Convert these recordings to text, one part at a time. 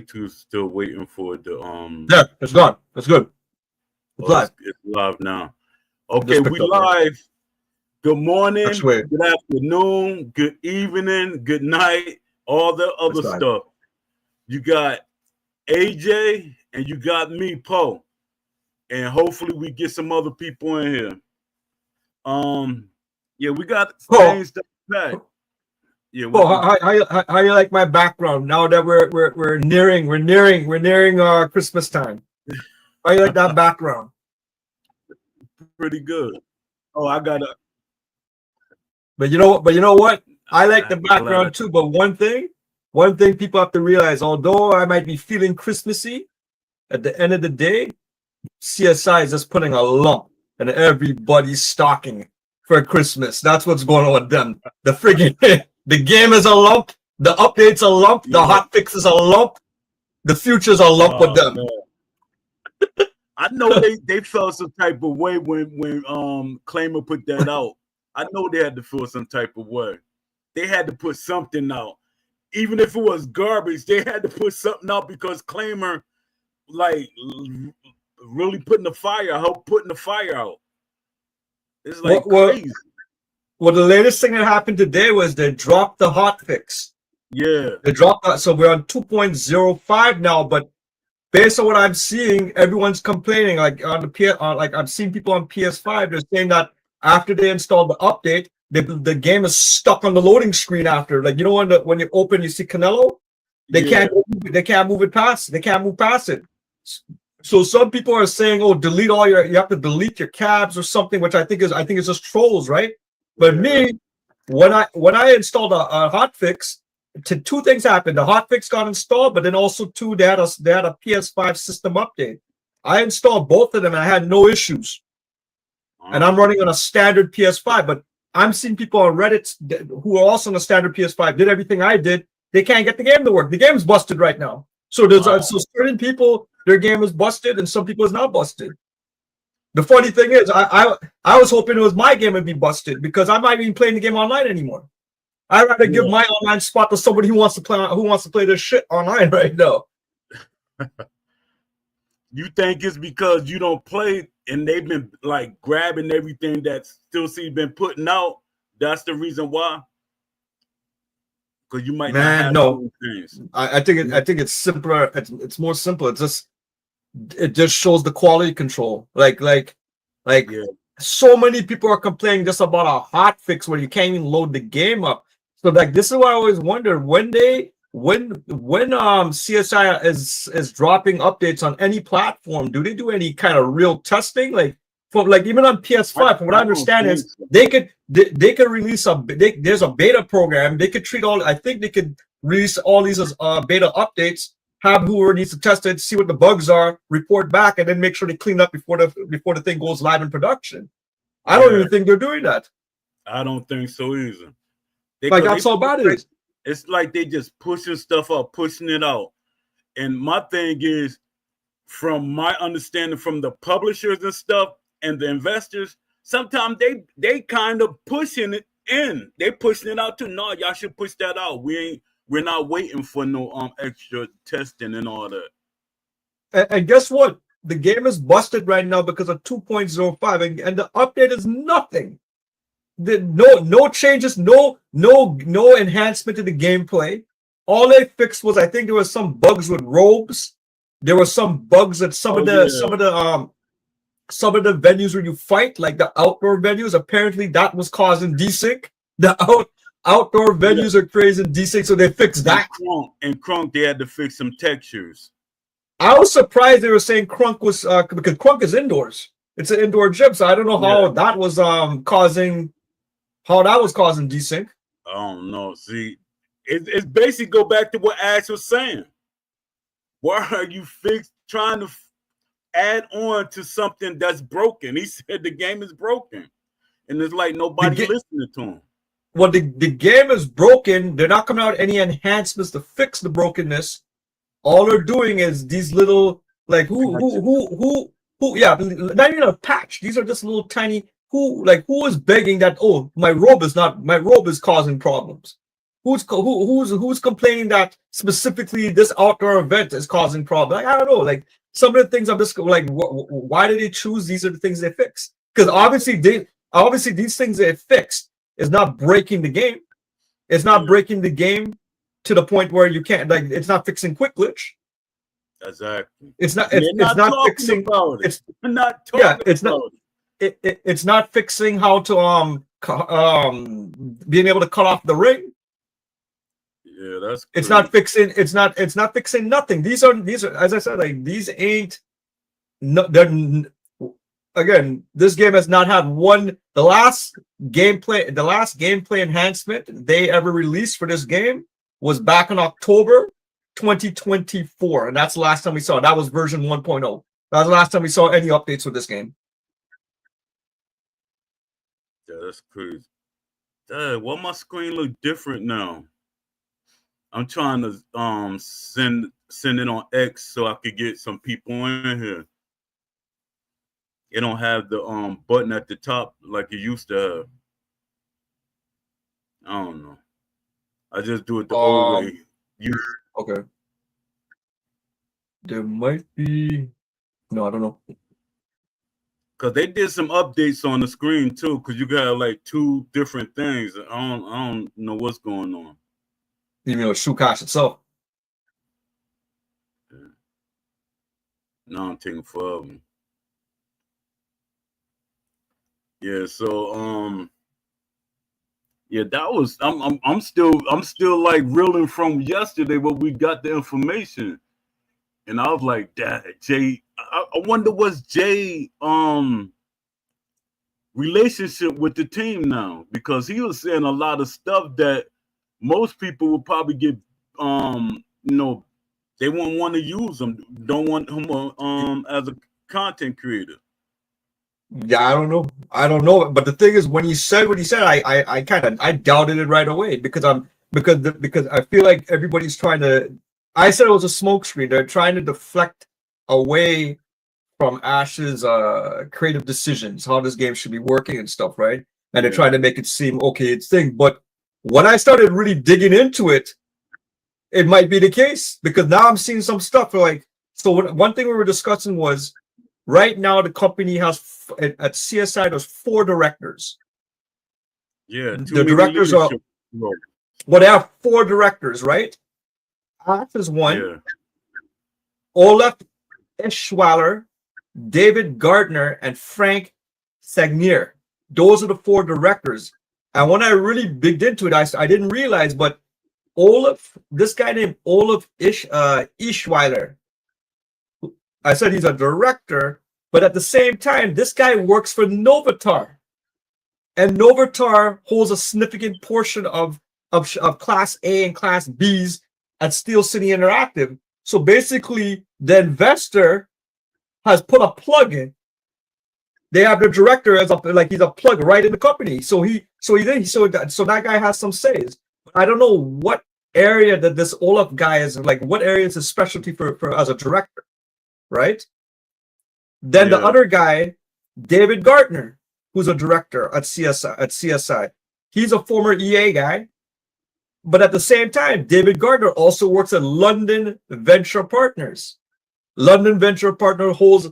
YouTube's still waiting for the Yeah, it's gone. It's good. It's oh, live. it's live now. It Okay, just picked we up. Yeah. live. Good morning, Actually, good afternoon, good evening, good night, all the other it's live. stuff. You got AJ and you got me, Poe, and hopefully we get some other people in here. Yeah, we got Oh, things to pack. Yeah, oh, how you like my background now that we're nearing Christmas time? How you like that background? pretty good. Oh, I got a. But you know what? I like the I'm glad I- background too. But one thing people have to realize, although I might be feeling Christmassy, at the end of the day, CSI is just putting a lump in everybody's stocking for Christmas. That's what's going on with them. The friggin' the game is a lump, the update's a lump, the Yeah. hot fix is a lump, the future's a lump with them. Man. I know they felt some type of way when Claimer put that out. I know they had to feel some type of way. They had to put something out. Even if it was garbage, they had to put something out because Claimer like really putting the fire out. It's like crazy. Well, the latest thing that happened today was they dropped the hot fix. Yeah. They dropped that, so we're on 2.05 now. But based on what I'm seeing, everyone's complaining. Like on the like I'm seeing people on PS5, they're saying that after they install the update, the game is stuck on the loading screen after. Like, you know, when you open, you see Canelo, they can't move it past. They can't move past it. So some people are saying, "Oh, delete all you have to delete your cabs or something," which I think is just trolls, right? But me, when I installed a hotfix, two things happened. The hotfix got installed, but then also too, they had a PS5 system update. I installed both of them and I had no issues. And I'm running on a standard PS5, but I'm seeing people on Reddit who are also on a standard PS5, did everything I did. They can't get the game to work. The game's busted right now. So there's so certain people, their game is busted, and some people is not busted. The funny thing is, I was hoping it was my game would be busted because I'm not even playing the game online anymore. I'd rather give my online spot to somebody who wants to play this shit online right now. You think it's because you don't play and they've been like grabbing everything that still been putting out? That's the reason why. Because you might not have no. things. I think it's simpler. It's more simple. It just shows the quality control. Like so many people are complaining just about a hot fix where you can't even load the game up. So like this is why I always wonder when CSI is dropping updates on any platform, do they do any kind of real testing? Like even on PS5, from what I understand is they could release there's a beta program. They could I think they could release all these as beta updates, have whoever needs to test it, see what the bugs are, report back, and then make sure they clean up before the thing goes live in production. I don't even think they're doing that. I don't think so either. That's how bad it is. It's like they just pushing stuff up, pushing it out. And my thing is, from my understanding from the publishers and stuff and the investors, sometimes they kind of pushing it in. They pushing it out too. No, y'all should push that out. We're not waiting for no extra testing and all that. And guess what? The game is busted right now because of 2.05, and the update is nothing. No changes, no enhancement to the gameplay. All they fixed was, I think there was some bugs with robes. There were some bugs at some of the venues where you fight, like the outdoor venues. Apparently that was causing desync. The outdoor venues are crazy desync, so they fixed that. And Crunk, they had to fix some textures. I was surprised they were saying Crunk was because Crunk is indoors. It's an indoor gym, so I don't know how that was causing desync. I don't know. See, it's basically go back to what Ash was saying. Why are you trying to add on to something that's broken? He said the game is broken, and it's like nobody listening to him. Well, the game is broken. They're not coming out with any enhancements to fix the brokenness. All they're doing is these little not even a patch. These are just little tiny. Who is begging that? Oh, my robe is causing problems. Who's complaining that specifically this outdoor event is causing problems? Like, I don't know. Like some of the things I'm just like, why did they choose? These are the things they fix, because obviously these things they fixed is not breaking the game. It's not breaking the game to the point where you can't, like, it's not fixing quick glitch. Exactly. It's not. It's not fixing. About it. It's not. Yeah. It's not. It's not fixing how to being able to cut off the ring. Yeah, that's. It's not fixing. It's not fixing nothing. These are as I said, like these ain't. No, again, this game has not had one. The last gameplay enhancement they ever released for this game was back in October 2024, and that's the last time we saw it. That was version 1.0. That was the last time we saw any updates with this game. Yeah, that's crazy. Dad, why my screen look different now? I'm trying to send it on X so I could get some people in here. It don't have the button at the top like it used to have. I don't know. I just do it the old way. Okay. There might be. No, I don't know. Cause they did some updates on the screen too. Cause you got like two different things. I don't know what's going on. You know, Shukash itself. Yeah. Now I'm taking forever. Yeah. So yeah, that was. I'm still like reeling from yesterday when we got the information, and I was like, "That Jay." I wonder what's Jay relationship with the team now, because he was saying a lot of stuff that most people would probably get they won't want to use him, don't want him as a content creator. Yeah, I don't know, but the thing is, when he said what he said, I doubted it right away, because I feel like everybody's trying to. I said it was a smokescreen. They're trying to deflect away from Ash's creative decisions, how this game should be working and stuff, right? And they're trying to make it seem okay, it's thing. But when I started really digging into it, it might be the case, because now I'm seeing some stuff like. So one thing we were discussing was, right now the company has at CSI there's 4 directors. Yeah, the directors are. Well, they have 4 directors, right? Ash is one. Yeah. Olaf Eschwaller, David Gardner, and Frank Sagnier. Those are the 4 directors. And when I really digged into it, I didn't realize, but this guy named Olaf Eschwaller, I said he's a director, but at the same time, this guy works for Novatar. And Novatar holds a significant portion of Class A and Class Bs at Steel City Interactive. So basically, the investor has put a plug in. They have the director as he's a plug right in the company. So that guy has some says. I don't know what area that this Olaf guy is like. What area is his specialty for as a director, right? Then the other guy, David Gardner, who's a director at CSI. He's a former EA guy. But at the same time, David Gardner also works at London Venture Partners. London Venture Partner holds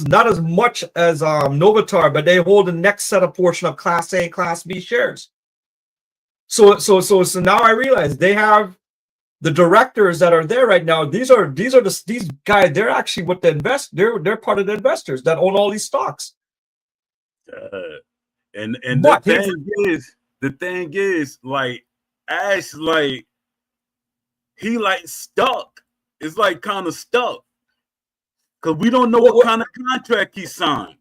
not as much as Novatar, but they hold the next set of portion of Class A, Class B shares. So now I realize they have the directors that are there right now. These guys. They're actually what the they're part of the investors that own all these stocks. And the thing is, like, Ash, like, he like stuck. It's like kind of stuck, because we don't know what kind of contract he signed.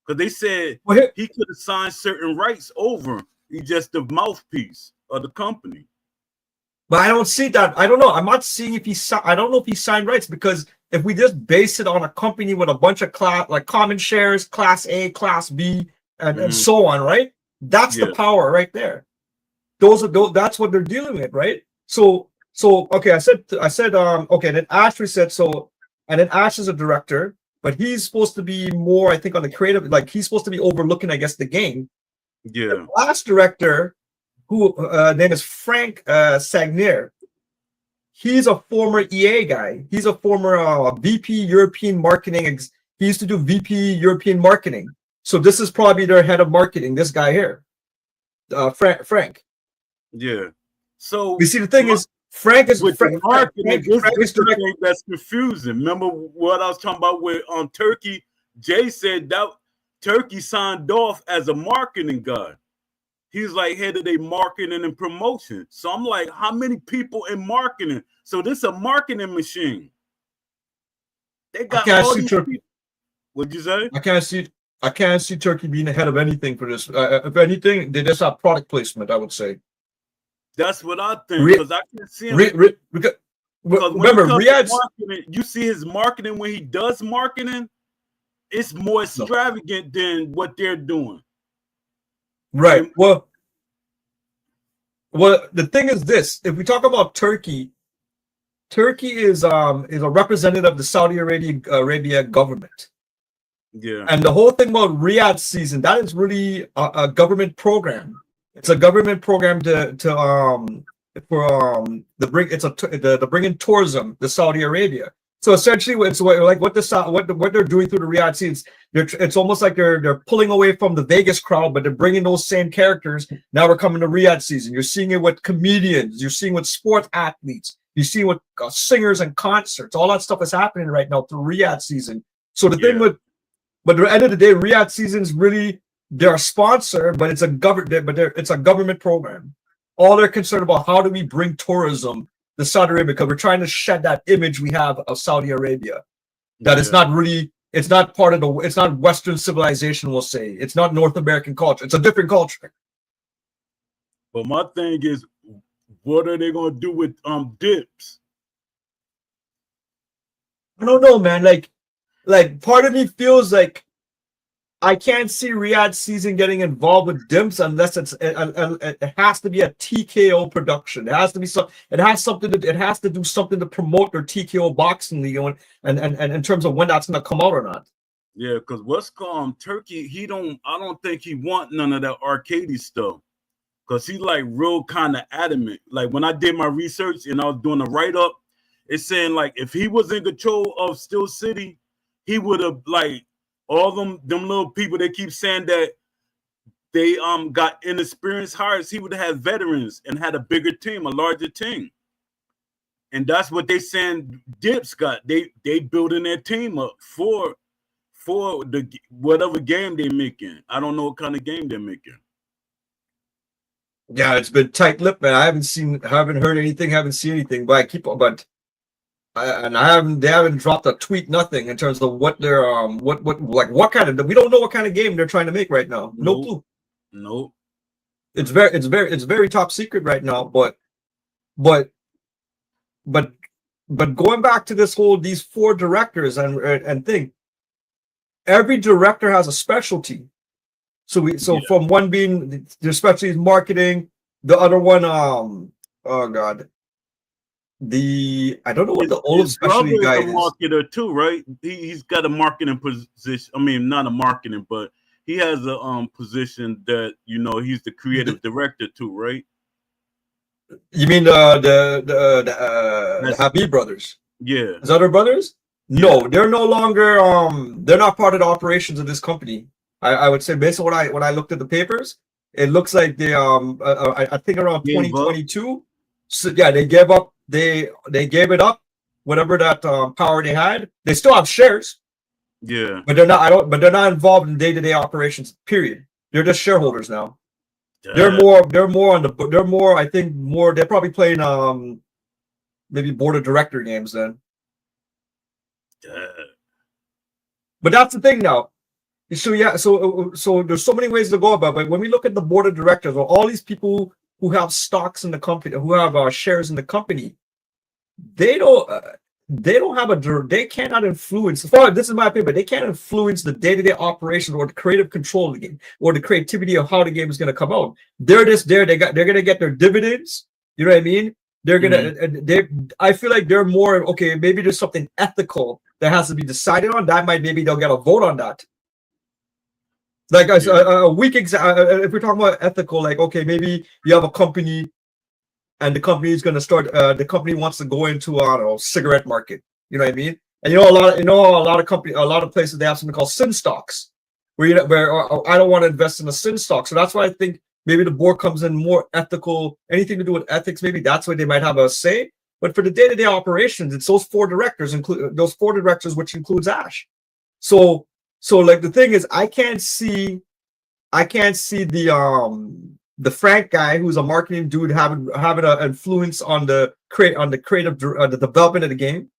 Because they said he could have signed certain rights over. He's just the mouthpiece of the company. But I don't see that. I don't know. I'm not seeing if I don't know if he signed rights, because if we just base it on a company with a bunch of common shares, Class A, Class B, and so on, right? That's the power right there. That's what they're dealing with, right? So okay, I said okay, then Ash said so, and then Ash is a director, but he's supposed to be more, I think, on the creative, like he's supposed to be overlooking, I guess, the game. Yeah. The last director who name is Frank Sagnier. He's a former EA guy. He's a former VP European marketing. He used to do VP European marketing. So this is probably their head of marketing. This guy here, Frank. Yeah. So you see, the thing is, Frank is with the marketing. This is the direct. thing that's confusing. Remember what I was talking about with Turkey? Jay said that Turkey signed off as a marketing guy. He's like head of their marketing and promotion. So I'm like, how many people in marketing? So this is a marketing machine. They got all these people. What'd you say? I can't see Turkey being ahead of anything for this. If anything, they just have product placement, I would say. That's what I think, because I can see him. Because remember, Riyadh's marketing, you see his marketing when he does marketing, it's more extravagant than what they're doing. Right. And, well, the thing is this: if we talk about Turkey is a representative of the Saudi Arabia government. Yeah. And the whole thing about Riyadh season, that is really a government program. It's a government program to bring in tourism to Saudi Arabia. So essentially, it's like what they're doing through the Riyadh season. It's almost like they're pulling away from the Vegas crowd, but they're bringing those same characters. Now we're coming to Riyadh season. You're seeing it with comedians. You're seeing with sports athletes. You see with singers and concerts. All that stuff is happening right now through Riyadh season. So the thing with, but at the end of the day, Riyadh season is really, they're a sponsor, but it's a government program. All they're concerned about, how do we bring tourism to Saudi Arabia, because we're trying to shed that image we have of Saudi Arabia, that it's not really, it's not part of it's not Western civilization, we'll say. It's not North American culture. It's a different culture. But my thing is, what are they gonna do with dips? I don't know, man. Like part of me feels like I can't see Riyadh season getting involved with dimps unless it has to be a TKO production. It has to be it has to do something to promote their TKO boxing league, and in terms of when that's gonna come out or not. Yeah, because what's called Turkey, I don't think he want none of that arcadey stuff. Because he's like real kind of adamant. Like when I did my research and I was doing a write-up, it's saying like if he was in control of Steel City, he would have, like, all them little people that keep saying that they got inexperienced hires, he would have had veterans and had a bigger team, a larger team. And that's what they saying Dips got. They building their team up for the whatever game they making. I don't know what kind of game they're making. Yeah, it's been tight-lipped, man. I haven't heard anything, haven't seen anything, but they haven't dropped a tweet, nothing in terms of what they're what kind of, we don't know what kind of game they're trying to make right now. No clue. Nope. It's very top secret right now, but going back to these 4 directors and thing, every director has a specialty. From one being the specialty is marketing, the other one, oh god, I don't know what the old specialty guy is. A marketer too, right? He's got a marketing position. I mean, not a marketing, but he has a position that, he's the creative director too, right? You mean the Habib brothers? Yeah. Is that their brothers? No, they're no longer. They're not part of the operations of this company. I would say, based on what I looked at the papers, it looks like they I think around 2022. So yeah, they gave up. They gave it up. Whatever that power they had, they still have shares. Yeah, but they're not. But they're not involved in day-to-day operations. Period. They're just shareholders now. They're more. I think more. They're probably playing maybe board of director games then. But that's the thing now. So yeah, so there's so many ways to go about it. But when we look at the board of directors, or all these people who have stocks in the company, who have shares in the company, they cannot influence. This is my opinion, but they can't influence the day-to-day operations or the creative control of the game or the creativity of how the game is going to come out. They're just there. They're going to get their dividends. You know what I mean? They're gonna. I feel like they're more okay. Maybe there's something ethical that has to be decided on. Maybe they'll get a vote on that. Like a weak example, if we're talking about ethical, like, okay, maybe you have a company and the company is going to start, the company wants to go into, I don't know, cigarette market. You know what I mean? And a lot of places, they have something called sin stocks where, I don't want to invest in a sin stock. So that's why I think maybe the board comes in more ethical, anything to do with ethics. Maybe that's why they might have a say. But for the day-to-day operations, it's those four directors, which includes Ash. So like the thing is, I can't see the Frank guy who's a marketing dude having an influence on the creative the development of the game.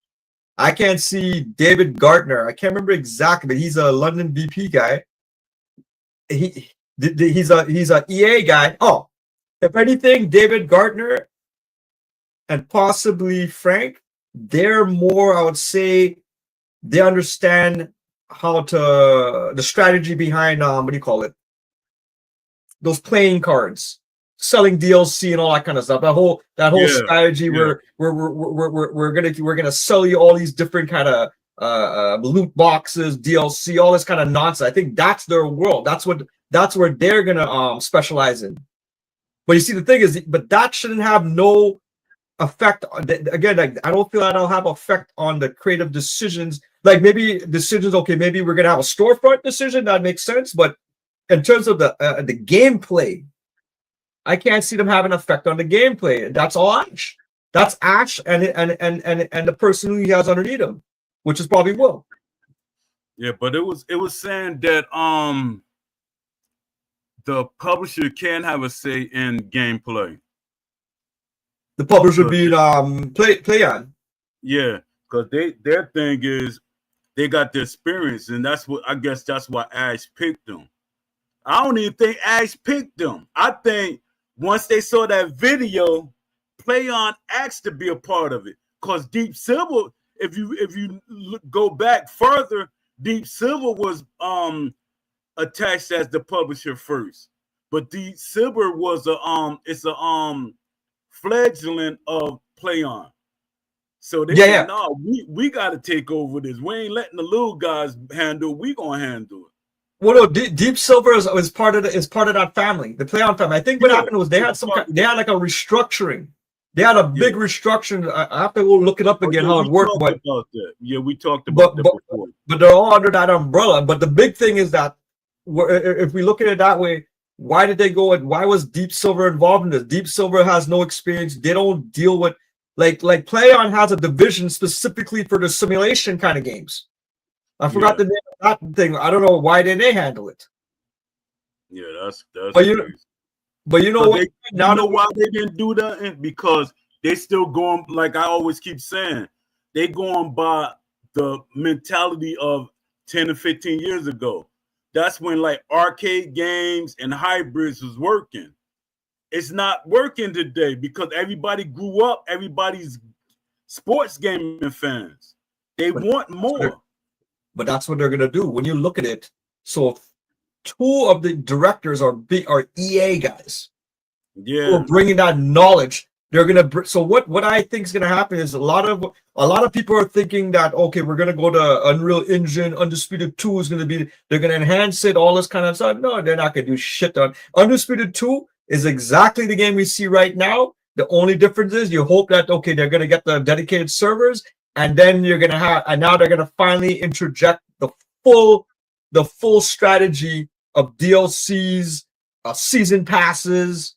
I can't see David Gardner. I can't remember exactly, but he's a London VP guy. He's a EA guy. Oh, if anything, David Gardner and possibly Frank, they're more, I would say, they understand the strategy behind what do you call it? Those playing cards, selling DLC and all that kind of stuff. That whole strategy where we're gonna sell you all these different kind of loot boxes, DLC, all this kind of nonsense. I think that's their world. That's where they're gonna specialize in. But you see, the thing is, but that shouldn't have no effect again. Like, I don't feel that'll have effect on the creative decisions. Like, maybe decisions, okay, maybe we're gonna have a storefront decision that makes sense, but in terms of the gameplay, I can't see them having an effect on the gameplay. That's all Ash. That's Ash and the person who he has underneath him, which is probably Will. Yeah, but it was saying that the publisher can have a say in gameplay. The publisher being PlayOn. Yeah, because their thing is they got the experience, and that's why Ash picked them. I don't even think Ash picked them. I think once they saw that video, PlayOn asked to be a part of it. Because Deep Silver, if you go back further, Deep Silver was attached as the publisher first. But Deep Silver was a fledgling of PlayOn. So they said, no, we got to take over this. We ain't letting the little guys handle it. We gonna handle it. Well, no, Deep Silver is part of that family, the PlayOn family. I think what happened was they had like a restructuring. They had a big restructuring. I have to go look it up again how it worked. But we talked about that before. But they're all under that umbrella. But the big thing is that if we look at it that way, why did they go? Why was Deep Silver involved in this? Deep Silver has no experience. They don't deal with like PlayOn has a division specifically for the simulation kind of games. I forgot the name of that thing. I don't know why didn't they handle it. Yeah, that's. But you know what? Now know why they didn't do that? Because they still going, like I always keep saying, they going by the mentality of 10 or 15 years ago. That's when like arcade games and hybrids was working. It's not working today because everybody grew up. Everybody's sports gaming fans. They want more. But that's what they're gonna do when you look at it. So two of the directors are EA guys. Yeah, who are bringing that knowledge. They're gonna. So what I think is gonna happen is a lot of people are thinking that, okay, we're gonna go to Unreal Engine. Undisputed 2 is gonna be. They're gonna enhance it, all this kind of stuff. No, they're not gonna do shit on Undisputed 2. Is exactly the game we see right now. The only difference is you hope that, okay, they're gonna get the dedicated servers. And then you're gonna have, and now they're gonna finally interject the full strategy of DLCs, season passes,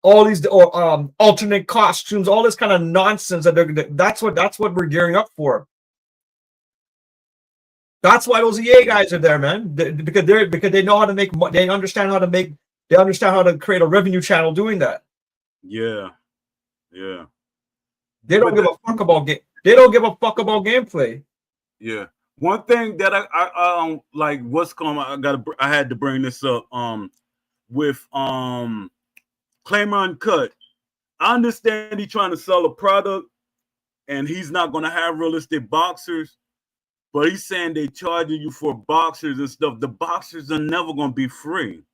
all these alternate costumes, all this kind of nonsense that's what we're gearing up for. That's why those EA guys are there, man. Because they know how to make. They understand how to create a revenue channel doing that. Yeah. They don't give a fuck about game. They don't give a fuck about gameplay. Yeah. One thing that I like what's going on, I had to bring this up with Claim Uncut. I understand he's trying to sell a product and he's not going to have realistic boxers, but he's saying they charging you for boxers and stuff. The boxers are never going to be free.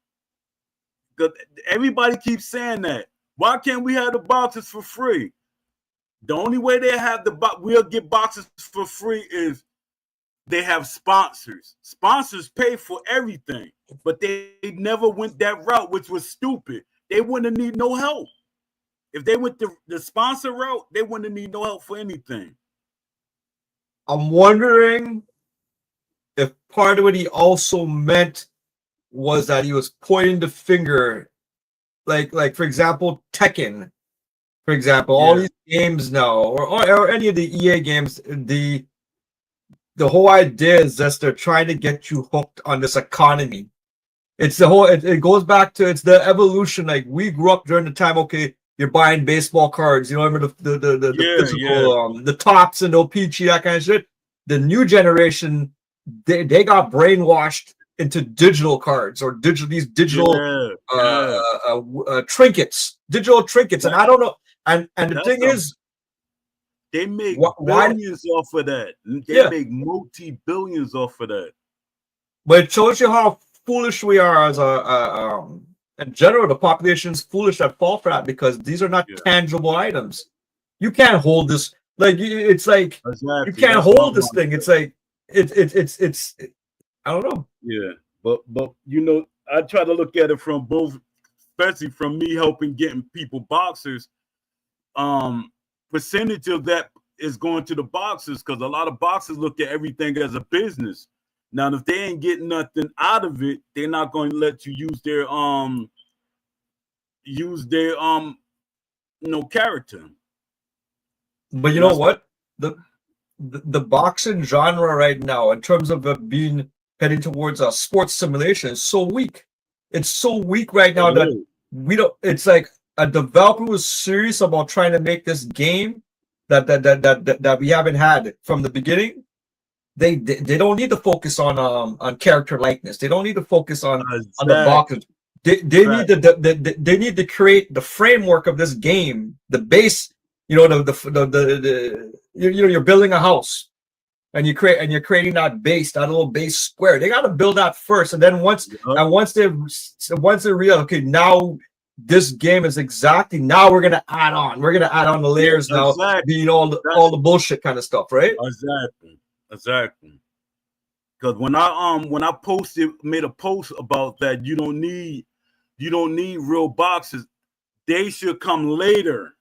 Because everybody keeps saying that. Why can't we have the boxers for free? The only way they have we'll get boxes for free is they have sponsors. Sponsors pay for everything, but they never went that route, which was stupid. They wouldn't need no help. If they went the sponsor route, they wouldn't need no help for anything. I'm wondering if part of what he also meant was that he was pointing the finger, like for example, Tekken, for example, all these games now, or any of the EA games, the whole idea is just they're trying to get you hooked on this economy. It's the whole. It goes back to it's the evolution. Like we grew up during the time. Okay, you're buying baseball cards. You know, remember the physical, the tops and O-Pee-Chee, that kind of shit. The new generation, they got brainwashed into digital cards or digital trinkets, digital trinkets, and I don't know. And the thing is, they make billions off of that. They make multi-billions off of that. But it shows you how foolish we are as in general. The population's foolish that fall for that because these are not tangible items. You can't hold this. Like it's like you can't hold this thing. It's like it's I don't know. Yeah, but you know, I try to look at it from both, especially from me helping getting people boxers. Percentage of that is going to the boxers because a lot of boxers look at everything as a business. Now, if they ain't getting nothing out of it, they're not going to let you use their character. But you know what? The boxing genre right now, in terms of heading towards a sports simulation, is so weak. It's so weak right now that we don't. It's like a developer was serious about trying to make this game that we haven't had from the beginning. They don't need to focus on character likeness. They don't need to focus on the boxers. They need to create the framework of this game, the base. You know, you're building a house, and you're creating that base, that little base square. They got to build that first, and then once they realize, okay, now this game is exactly, now we're gonna add on the layers now, being all the bullshit kind of stuff, right? Exactly. Because when I made a post about that, you don't need real boxes. They should come later.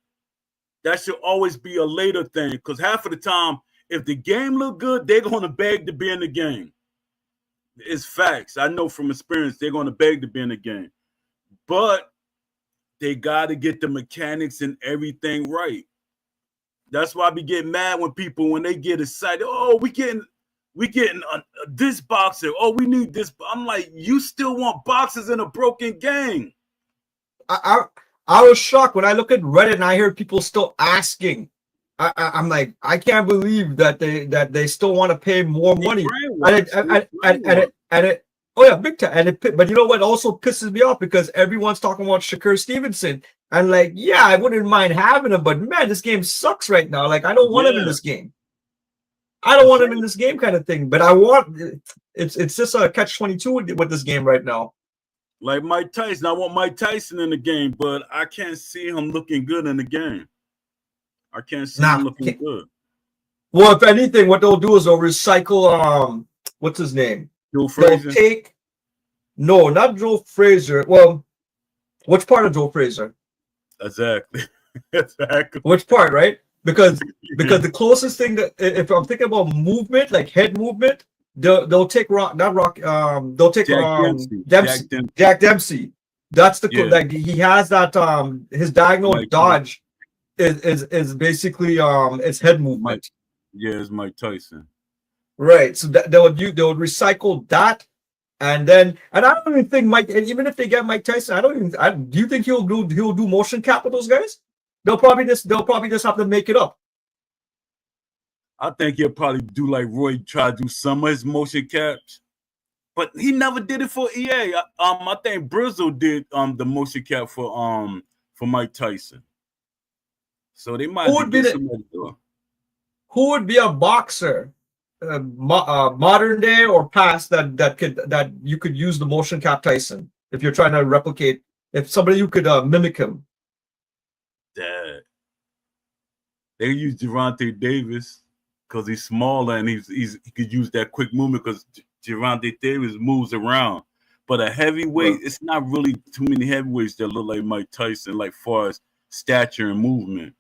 That should always be a later thing. Because half of the time, if the game look good, they're gonna beg to be in the game. It's facts. I know from experience, they're gonna beg to be in the game. But they gotta get the mechanics and everything right. That's why I be getting mad when they get excited. Oh, we getting this boxer. Oh, we need this. I'm like, you still want boxes in a broken game? I was shocked when I look at Reddit and I hear people still asking. I'm like, I can't believe that they still want to pay more money. Oh yeah, big time. But you know what also pisses me off, because everyone's talking about Shakur Stevenson. And like, yeah, I wouldn't mind having him, but man, this game sucks right now. Like, I don't want him in this game. I don't want him in this game, kind of thing. But it's just a catch-22 with this game right now. Like Mike Tyson, I want Mike Tyson in the game, but I can't see him looking good in the game. I can't see him looking good. Well, if anything, what they'll do is they'll recycle what's his name? Joe Frazier. No, not Joe Frazier. Well, which part of Joe Frazier? Exactly. Which part, right? Because the closest thing that, if I'm thinking about movement, like head movement, they'll take Jack Dempsey. That's the like he has that his diagonal dodge is basically it's head movement. It's Mike Tyson. Right. So that they would recycle that. And I don't even think even if they get Mike Tyson, do you think he'll do motion cap with those guys? They'll probably just have to make it up. I think he'll probably do like Roy, try to do some of his motion caps, but he never did it for EA. I think Brizzle did the motion cap for Mike Tyson. So they might who would be a boxer, modern day or past, that you could use the motion cap Tyson if you're trying to replicate, if somebody you could mimic him? They use Gervonta Davis. because he's smaller and he could use that quick movement because Gervonta Davis moves around. But a heavyweight, it's not really too many heavyweights that look like Mike Tyson, like far as stature and movement.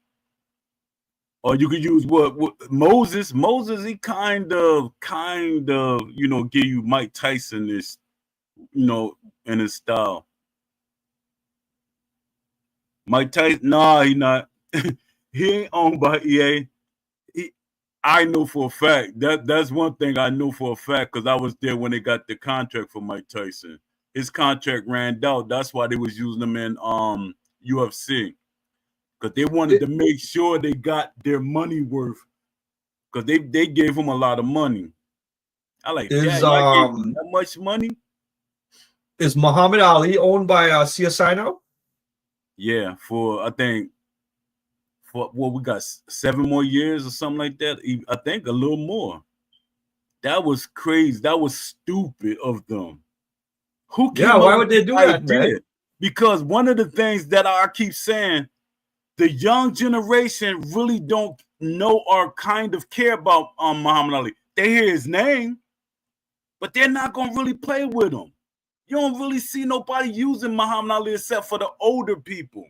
Or you could use what Moses. Moses, he kind of, give you Mike Tyson this, in his style. Mike Tyson, nah, he not. He ain't owned by EA. I know for a fact that's one thing I know for a fact because I was there when they got the contract for Mike Tyson. His contract ran out. That's why they was using him in UFC because they wanted to make sure they got their money worth because they gave him a lot of money. I like that. I gave him that much money. Is Muhammad Ali owned by CSI now? Yeah, I think. We got 7 more years or something like that. I think a little more. That was crazy. That was stupid of them. Why would they do that, man? Because one of the things that I keep saying, the young generation really don't know or kind of care about Muhammad Ali. They hear his name, but they're not going to really play with him. You don't really see nobody using Muhammad Ali except for the older people.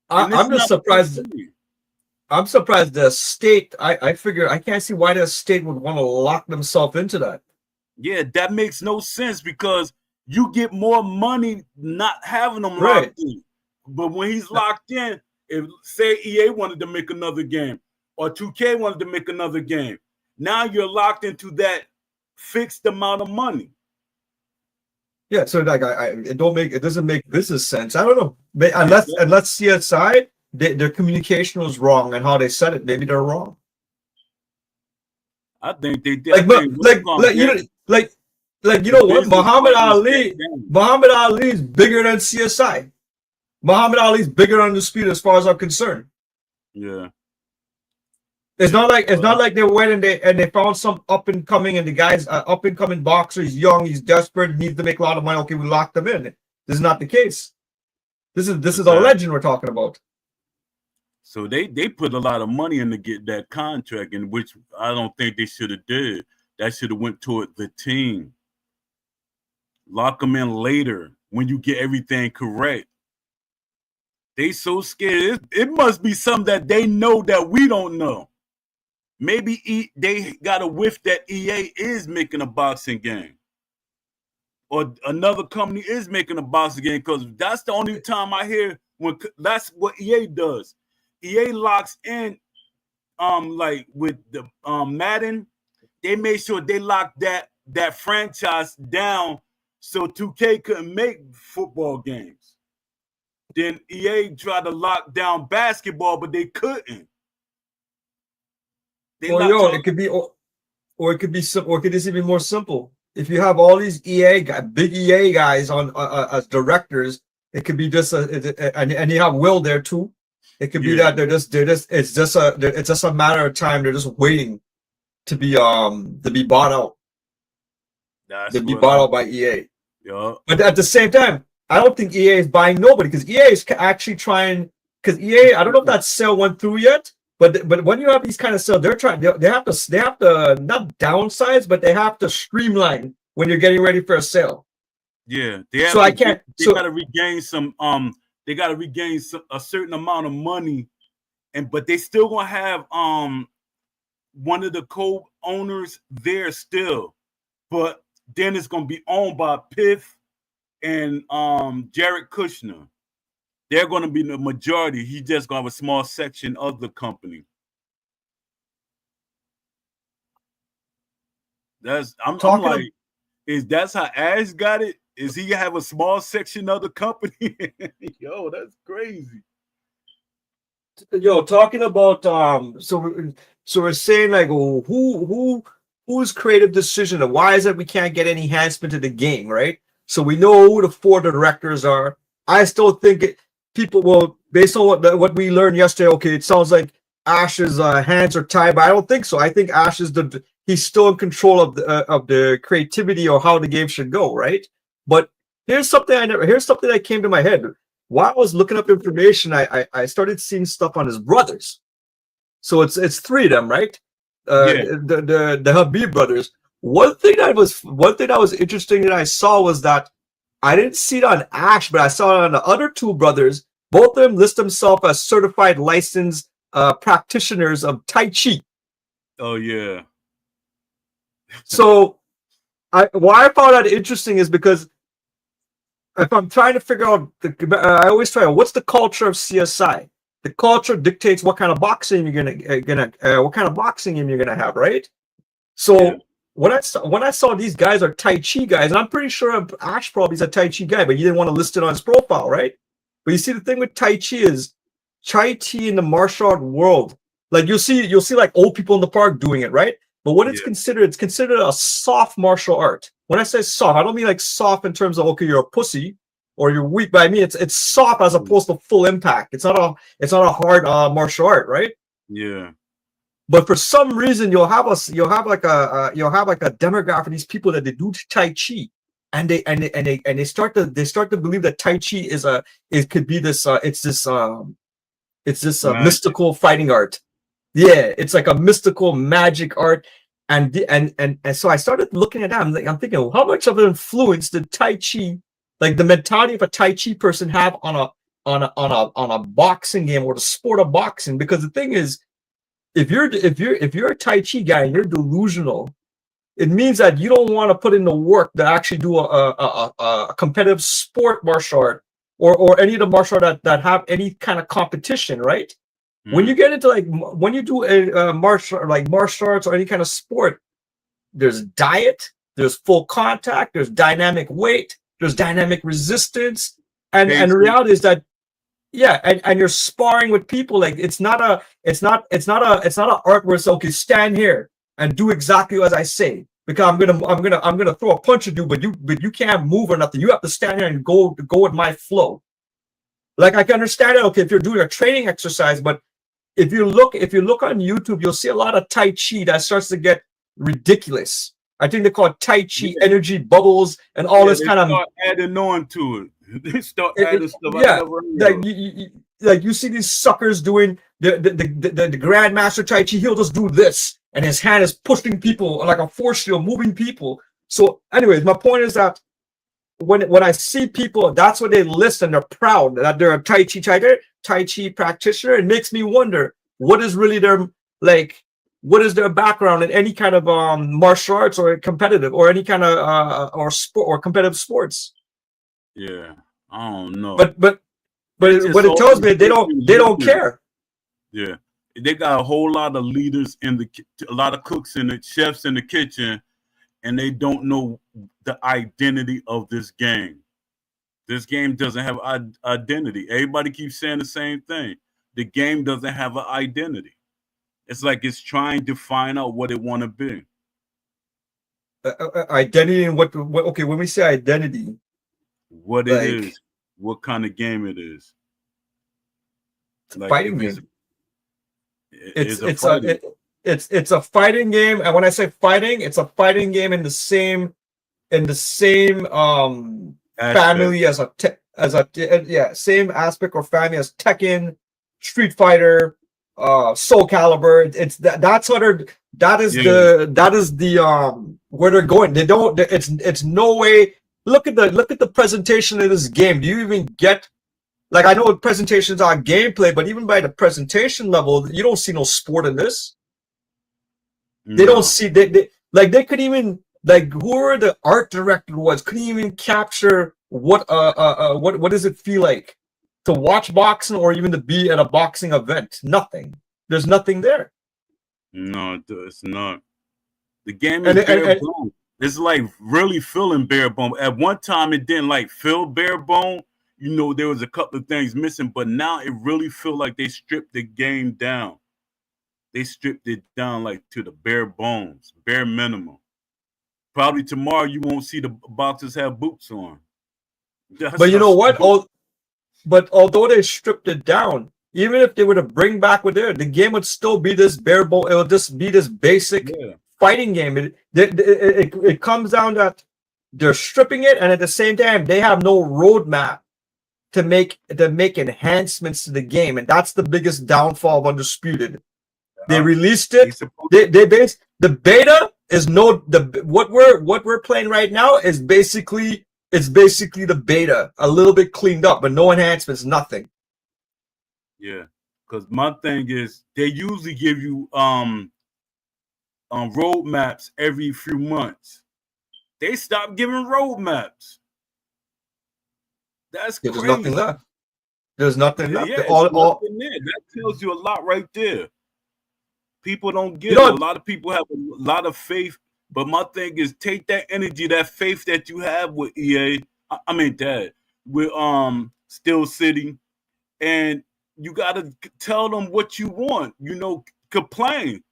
I'm just surprised. I'm surprised the state. I figure I can't see why the state would want to lock themselves into that. Yeah, that makes no sense because you get more money not having them locked in. But when he's locked in, if say EA wanted to make another game or 2K wanted to make another game, now you're locked into that fixed amount of money. Yeah, so like it doesn't make business sense. I don't know. Unless CSI their communication was wrong and how they said it, maybe they're wrong. I think they did. What? Muhammad Ali is bigger than CSI. Muhammad Ali is bigger than Undisputed as far as I'm concerned. Yeah. It's not like they went and they found some up and coming and the guy's up and coming boxer. He's young, he's desperate, needs to make a lot of money. Okay, we locked him in. This is not the case. This is a legend we're talking about. So they put a lot of money in to get that contract, in which I don't think they should have did. That should have went toward the team. Lock them in later when you get everything correct. They so scared. It must be something that they know that we don't know. Maybe they got a whiff that EA is making a boxing game. Or another company is making a boxing game because that's the only time I hear that's what EA does. EA locks in like with the Madden, they made sure they locked that franchise down so 2K couldn't make football games. Then EA tried to lock down basketball, but they couldn't. It could be, or it could be simple, or it could just be more simple. If you have all these big EA guys on as directors, it could be just and you have Will there too. It could be that it's just a matter of time. They're just waiting to be bought out. To be bought out by EA. Yeah. But at the same time, I don't think EA is buying nobody because EA is actually trying. Because EA, I don't know if that sale went through yet. But when you have these kind of sales, they have to not downsize, but they have to streamline when you're getting ready for a sale. Yeah, they gotta regain some they gotta regain a certain amount of money, but they still gonna have one of the co-owners there still, but then it's gonna be owned by Piff and Jared Kushner. They're going to be the majority. He just going to have a small section of the company. I'm like, that's how Ash got it? Is he have a small section of the company? Yo, that's crazy. Yo, talking about so we're saying like whose creative decision and why is it we can't get any enhancement to the game, right? So we know who the 4 directors are. I still think people will, based on what we learned yesterday, okay, it sounds like Ash's hands are tied, but I don't think so. I think Ash is he's still in control of the creativity or how the game should go, right? But here's something that came to my head. While I was looking up information, I started seeing stuff on his brothers. So it's 3 of them, right? Yeah. the Habib brothers. One thing that was interesting that I saw was that I didn't see it on Ash, but I saw it on the other two brothers. Both of them list themselves as certified licensed practitioners of Tai Chi. Oh yeah. So why I found that interesting is because if I'm trying to figure out, I always try. What's the culture of CSI? The culture dictates what kind of boxing you're what kind of boxing game you're gonna have, right? So Yeah. when I saw these guys are Tai Chi guys, and I'm pretty sure Ash probably is a Tai Chi guy, but he didn't want to list it on his profile, right? But you see, the thing with Tai Chi is Tai Chi in the martial art world. Like you'll see like old people in the park doing it, right? But what it's considered a soft martial art. When I say soft, I don't mean like soft in terms of okay, you're a pussy or you're weak, but I mean it's soft as opposed to full impact. It's not a hard martial art, right? Yeah. But for some reason, you'll have like a demographic of these people that they do Tai Chi, and they start to believe that Tai Chi could be this mystical fighting art. Yeah, it's like a mystical magic art, and so I started looking at that. I'm thinking, well, how much of an influence did Tai Chi, like the mentality of a Tai Chi person, have on a boxing game or the sport of boxing? Because the thing is, if you're a Tai Chi guy and you're delusional, it means that you don't want to put in the work to actually do a competitive sport martial art or any of the martial art that have any kind of competition, right? When you get into when you do a martial arts or any kind of sport, there's diet, there's full contact, there's dynamic weight, there's dynamic resistance, and the reality is that and you're sparring with people. Like it's not an art where it's okay, stand here and do exactly as I say, because I'm gonna throw a punch at you, but you can't move or nothing. You have to stand here and go with my flow. Like I can understand it, okay, if you're doing a training exercise, but if you look on YouTube, you'll see a lot of Tai Chi that starts to get ridiculous. I think they call it Tai Chi energy bubbles and all this kind of adding on to it. They start adding stuff. Yeah, like you see these suckers doing the Grandmaster Tai Chi. He'll just do this, and his hand is pushing people like a force field, moving people. So, anyways, my point is that when I see people, that's what they list, and they're proud that they're a Tai Chi practitioner. It makes me wonder what is really their what is their background in any kind of martial arts or competitive or any kind of or sport or competitive sports. Yeah, I don't know. But it tells me they don't care. Yeah, they got a whole lot of leaders a lot of cooks and chefs in the kitchen, and they don't know the identity of this game. This game doesn't have identity. Everybody keeps saying the same thing. The game doesn't have an identity. It's like it's trying to find out what it want to be. Identity and what? Okay, when we say identity, what it is, what kind of game it is. Like fighting game. It's a fighting game, and when I say fighting, it's a fighting game in the same family as same aspect or family as Tekken, Street Fighter, Soul Calibur. It's that's what that is the where they're going. They don't. It's no way. Look at the presentation of this game. Do you even get? Like, I know presentations are gameplay, but even by the presentation level, you don't see no sport in this. No. They don't see they could even whoever the art director was couldn't even capture what does it feel like to watch boxing or even to be at a boxing event. Nothing. There's nothing there. No, it's not. The game is bare bone. It's like really feeling bare bone. At one time, it didn't feel bare bone. You know, there was a couple of things missing, but now it really feels like they stripped the game down. They stripped it down to the bare bones, bare minimum. Probably tomorrow you won't see the boxers have boots on. But you know what? But although they stripped it down, even if they were to bring back the game would still be this bare bone. It would just be this basic fighting game. It comes down that they're stripping it, and at the same time, they have no roadmap to make enhancements to the game, and that's the biggest downfall of Undisputed. They released it. They based the beta is what we're playing right now is basically the beta, a little bit cleaned up, but no enhancements, nothing. Yeah, because my thing is they usually give you roadmaps every few months. They stopped giving roadmaps. That's There's crazy. nothing left. There's nothing left. Yeah, nothing there. That tells you a lot right there. People don't get it. A lot of people have a lot of faith, but my thing is take that energy, that faith that you have with EA. I mean that with Steel City, and you gotta tell them what you want. You know, complain.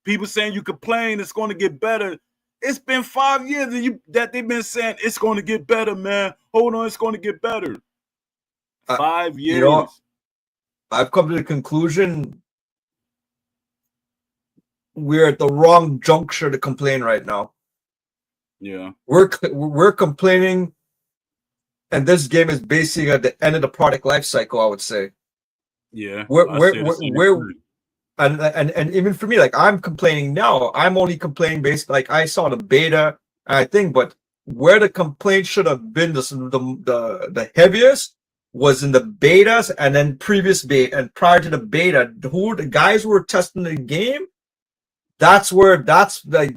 People saying you complain, it's going to get better. It's been 5 years that they've been saying it's going to get better, man. Hold on, it's going to get better. 5 years. You know, I've come to the conclusion we're at the wrong juncture to complain right now. Yeah, we're complaining, and this game is basically at the end of the product life cycle, I would say. Yeah, we're and even for me, like I'm complaining now. I'm only complaining based like I saw the beta, I think, but where the complaint should have been the heaviest was in the betas and then previous beta and prior to the beta. Who the guys who were testing the game? That's like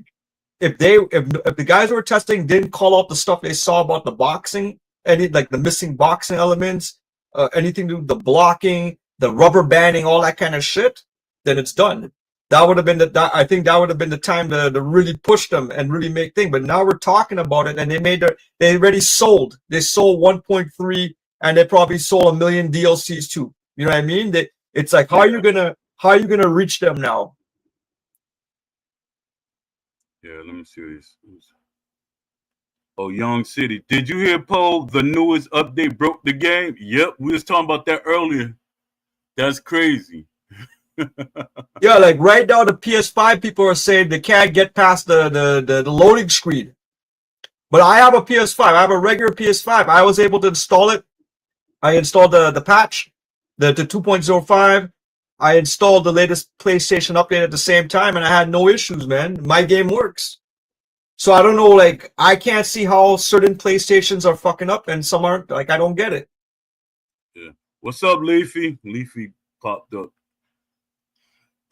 if the guys who were testing didn't call out the stuff they saw about the boxing, any like the missing boxing elements, anything to do with the blocking, the rubber banding, all that kind of shit, then it's done. That would have been I think that would have been the time to really push them and really make things. But now we're talking about it, and they already sold. They sold 1.3, and they probably sold 1 million DLCs too. You know what I mean? It's like how are you gonna reach them now? Yeah, let me see this. Oh, Young City. Did you hear, Paul? The newest update broke the game? Yep, we was talking about that earlier. That's crazy. Yeah, like right now the PS5 people are saying they can't get past the loading screen. But I have a PS5. I have a regular PS5. I was able to install it. I installed the patch, the 2.05. I installed the latest PlayStation update at the same time, and I had no issues, man. My game works. So I don't know, like, I can't see how certain PlayStations are fucking up and some aren't. Like, I don't get it. Yeah. What's up, Leafy? Leafy popped up.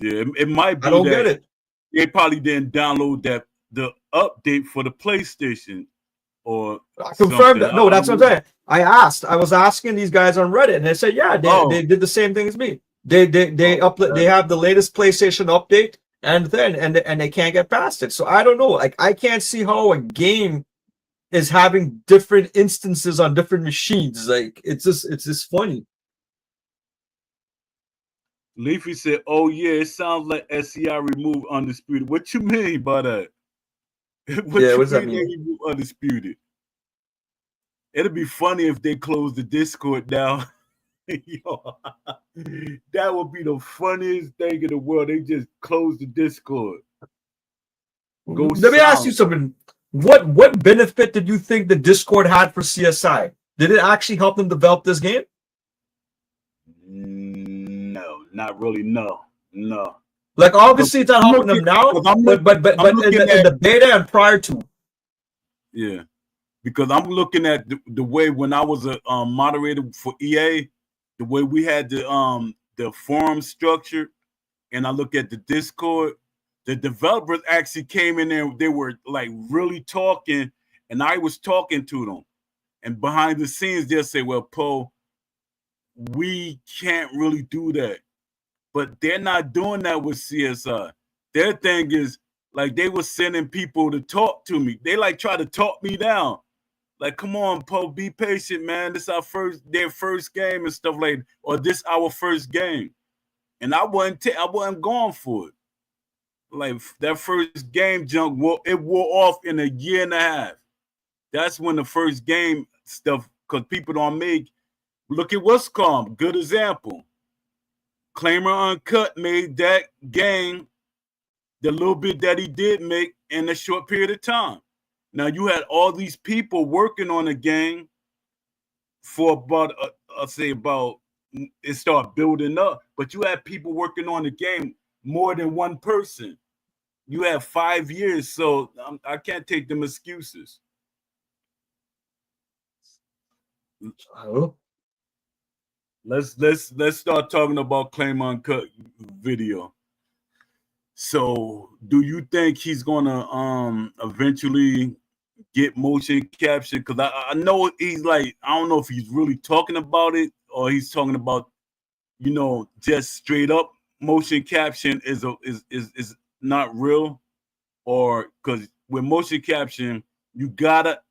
Yeah, it might be I don't get it. They probably didn't download the update for the PlayStation or I confirmed that. No, that's what I'm saying. I was asking these guys on Reddit, and they said, yeah, they did the same thing as me. They have the latest PlayStation update, and they can't get past it. So I don't know. Like I can't see how a game is having different instances on different machines. Like it's just funny. Leafy said, "Oh yeah, it sounds like SCI removed Undisputed." What you mean by that? What does that mean? They remove Undisputed? It'd be funny if they closed the Discord down. Yo, that would be the funniest thing in the world. They just closed the Discord. Let me ask you something. What benefit did you think the Discord had for CSI? Did it actually help them develop this game? No, not really. No. Like obviously it's not helping them now, but in the beta and prior to. Yeah, because I'm looking at the way when I was a moderator for EA, the way we had the forum structure, and I look at the Discord, the developers actually came in there. They were like really talking, and I was talking to them. And behind the scenes, they'll say, "Well, Poe, we can't really do that." But they're not doing that with CSI. Their thing is like they were sending people to talk to me. They like try to talk me down. Like, come on, Poe, be patient, man. This is their first game and stuff like that. Or this our first game. And I wasn't going for it. Like that first game junk, it wore off in a year and a half. That's when the first game stuff, because people don't make. Look at what's called. Good example. Claimer Uncut made that game, the little bit that he did make in a short period of time. Now you had all these people working on the game for about, it started building up, but you had people working on the game more than one person. You have 5 years, so I can't take them excuses. Oh, Let's start talking about Claim Uncut video. So, do you think he's gonna eventually get motion capture? Because I know he's like, I don't know if he's really talking about it or he's talking about, just straight up motion caption is not real, or because with motion caption you got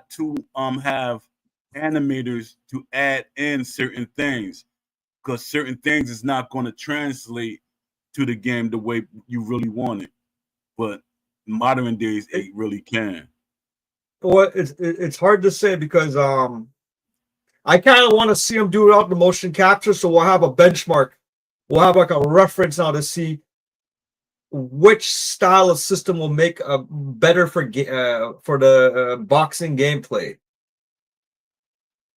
to have animators to add in certain things, because certain things is not going to translate to the game the way you really want it. But modern days, it really can. well, it's hard to say because I kind of want to see him do it out the motion capture, so we'll have a benchmark. We'll have like a reference now to see which style of system will make better for the boxing gameplay.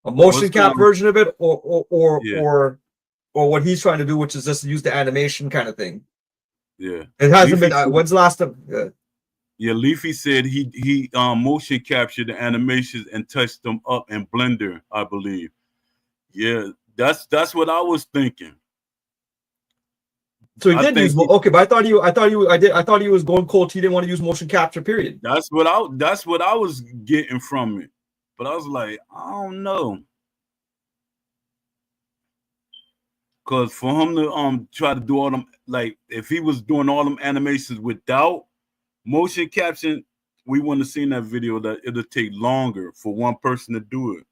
A motion cap version of it, or what he's trying to do, which is just use the animation kind of thing. Yeah, it hasn't been. When's the last time? Yeah, Leafy said he motion captured the animations and touched them up in Blender, I believe. Yeah, that's what I was thinking. So he did use okay, but I thought he was going cold. He didn't want to use motion capture. Period. That's what I was getting from it. But I was like, I don't know. Cause for him to try to do all them, like if he was doing all them animations without motion caption, we wouldn't have seen that video. That it'll take longer for one person to do it.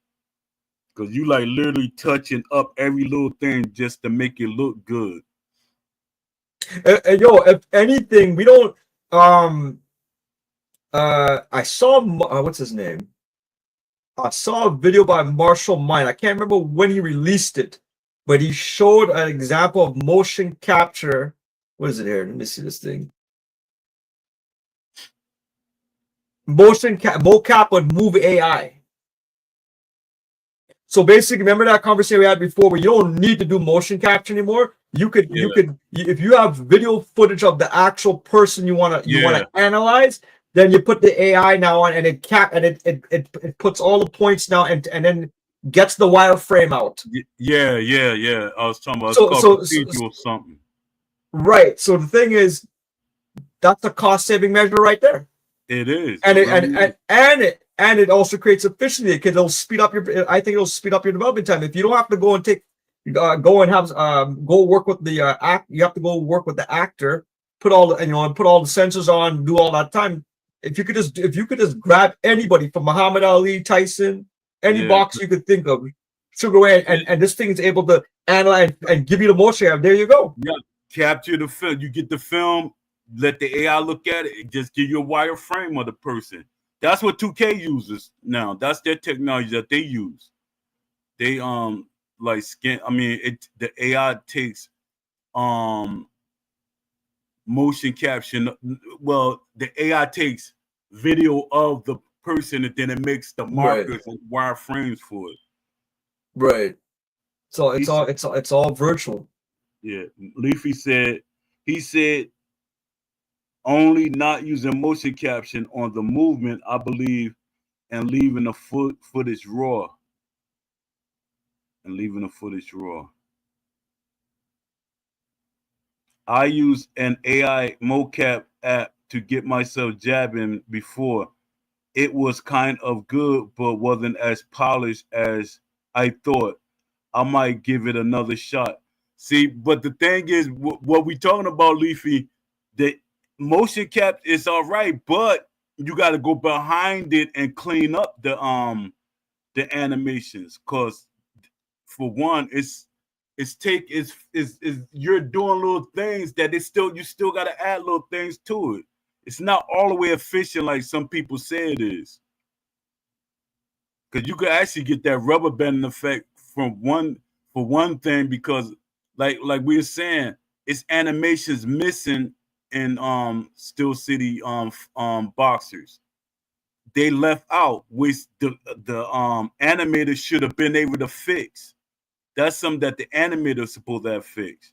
Cause you like literally touching up every little thing just to make it look good. Yo, if anything, we don't. I saw what's his name? I saw a video by Marshall Mine. I can't remember when he released it, but he showed an example of motion capture. What is it here? Let me see this thing. Mocap would move AI. So basically, remember that conversation we had before, where you don't need to do motion capture anymore. You could if you have video footage of the actual person you want to analyze, then you put the AI now on, and it puts all the points now, and then gets the wireframe out. Yeah. I was talking about it's called procedural something. Right. So the thing is, that's a cost saving measure right there. It is, and it also creates efficiency because it'll speed up your. I think it'll speed up your development time. If you don't have to go and go work with the act. You have to go work with the actor. Put all the sensors on. Do all that time. If you could just grab anybody from Muhammad Ali, Tyson, any boxer you could think of, sugar away, and this thing is able to analyze and give you the motion. There you go. Yeah, capture the film. You get the film. Let the AI look at it. Just give you a wireframe of the person. That's what 2K uses now. That's their technology that they use. They like scan. I mean, the AI takes motion caption. Well, the AI takes video of the person, and then it makes the markers and wireframes for it. Right. So it's all virtual. Yeah. Leafy said he said only not using motion caption on the movement, I believe, and leaving the footage raw. I used an AI mocap app to get myself jabbing before. It was kind of good, but wasn't as polished as I thought. I might give it another shot. See, but the thing is, what we talking about, Leafy, the motion cap is all right, but you got to go behind it and clean up the animations, because for one, it's you're doing little things that you still got to add little things to it. It's not all the way efficient like some people say it is, because you could actually get that rubber banding effect for one thing, because like we were saying, it's animations missing in Steel City boxers. They left out, which the animators should have been able to fix. That's something that the animator is supposed to have fixed.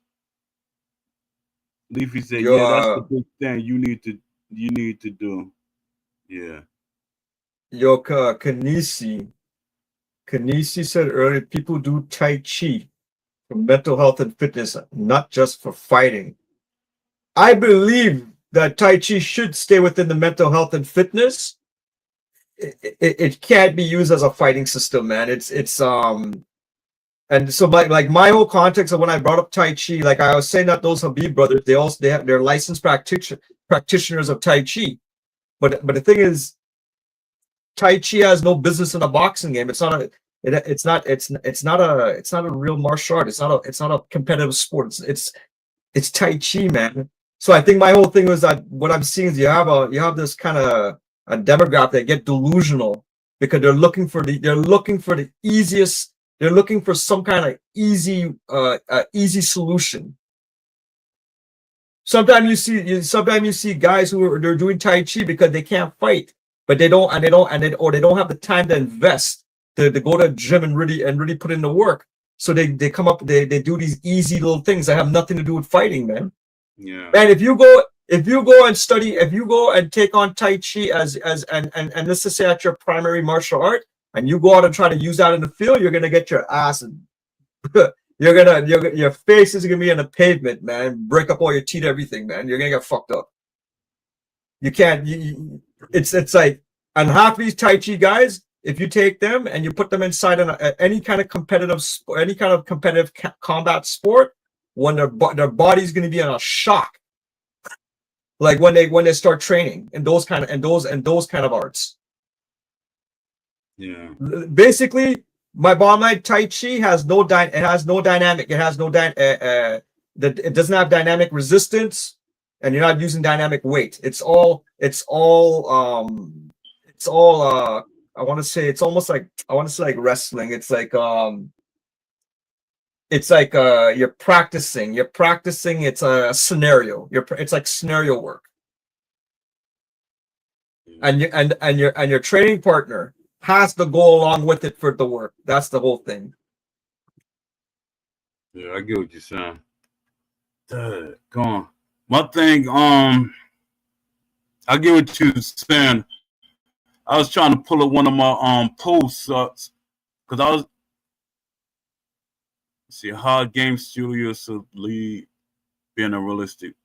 Leafy said, Your "Yeah, that's the big thing you need to do." Yeah. Kanisi said earlier, people do Tai Chi for mental health and fitness, not just for fighting. I believe that Tai Chi should stay within the mental health and fitness. It can't be used as a fighting system, man. It's and so my whole context of when I brought up Tai Chi, like I was saying that those Habib brothers, they're licensed practitioners of Tai Chi. But the thing is, Tai Chi has no business in a boxing game. It's not a it's not a real martial art. It's not a competitive sport. It's Tai Chi, man. So I think my whole thing was that what I'm seeing is you have this kind of a demographic that get delusional because they're looking for the easiest. They're looking for some kind of easy solution. Sometimes you see guys they're doing Tai Chi because they can't fight, but they don't have the time to invest to go to the gym and really put in the work. So they do these easy little things that have nothing to do with fighting, man. Yeah. Man, if you go and study, if you go and take on Tai Chi as and let's just say at your primary martial art, and you go out and try to use that in the field, you're gonna get your ass your face is gonna be on the pavement, man. Break up all your teeth, everything, man. You're gonna get fucked up. You can't. It's like, and half these Tai Chi guys, if you take them and you put them inside any kind of competitive combat sport, when their body's gonna be in a shock, like when they start training in those kind of arts. Yeah. Basically, my bottom line, Tai Chi has no dynamic. It has no it doesn't have dynamic resistance, and you're not using dynamic weight. It's all I want to say like wrestling. It's like you're practicing. It's a scenario. It's like scenario work. And your training partner has to go along with it for it to work. That's the whole thing. Yeah, I get what you're saying. Go on. My thing, I get what you're saying. I was trying to pull up one of my posts because I was hard game studios to lead being a realistic.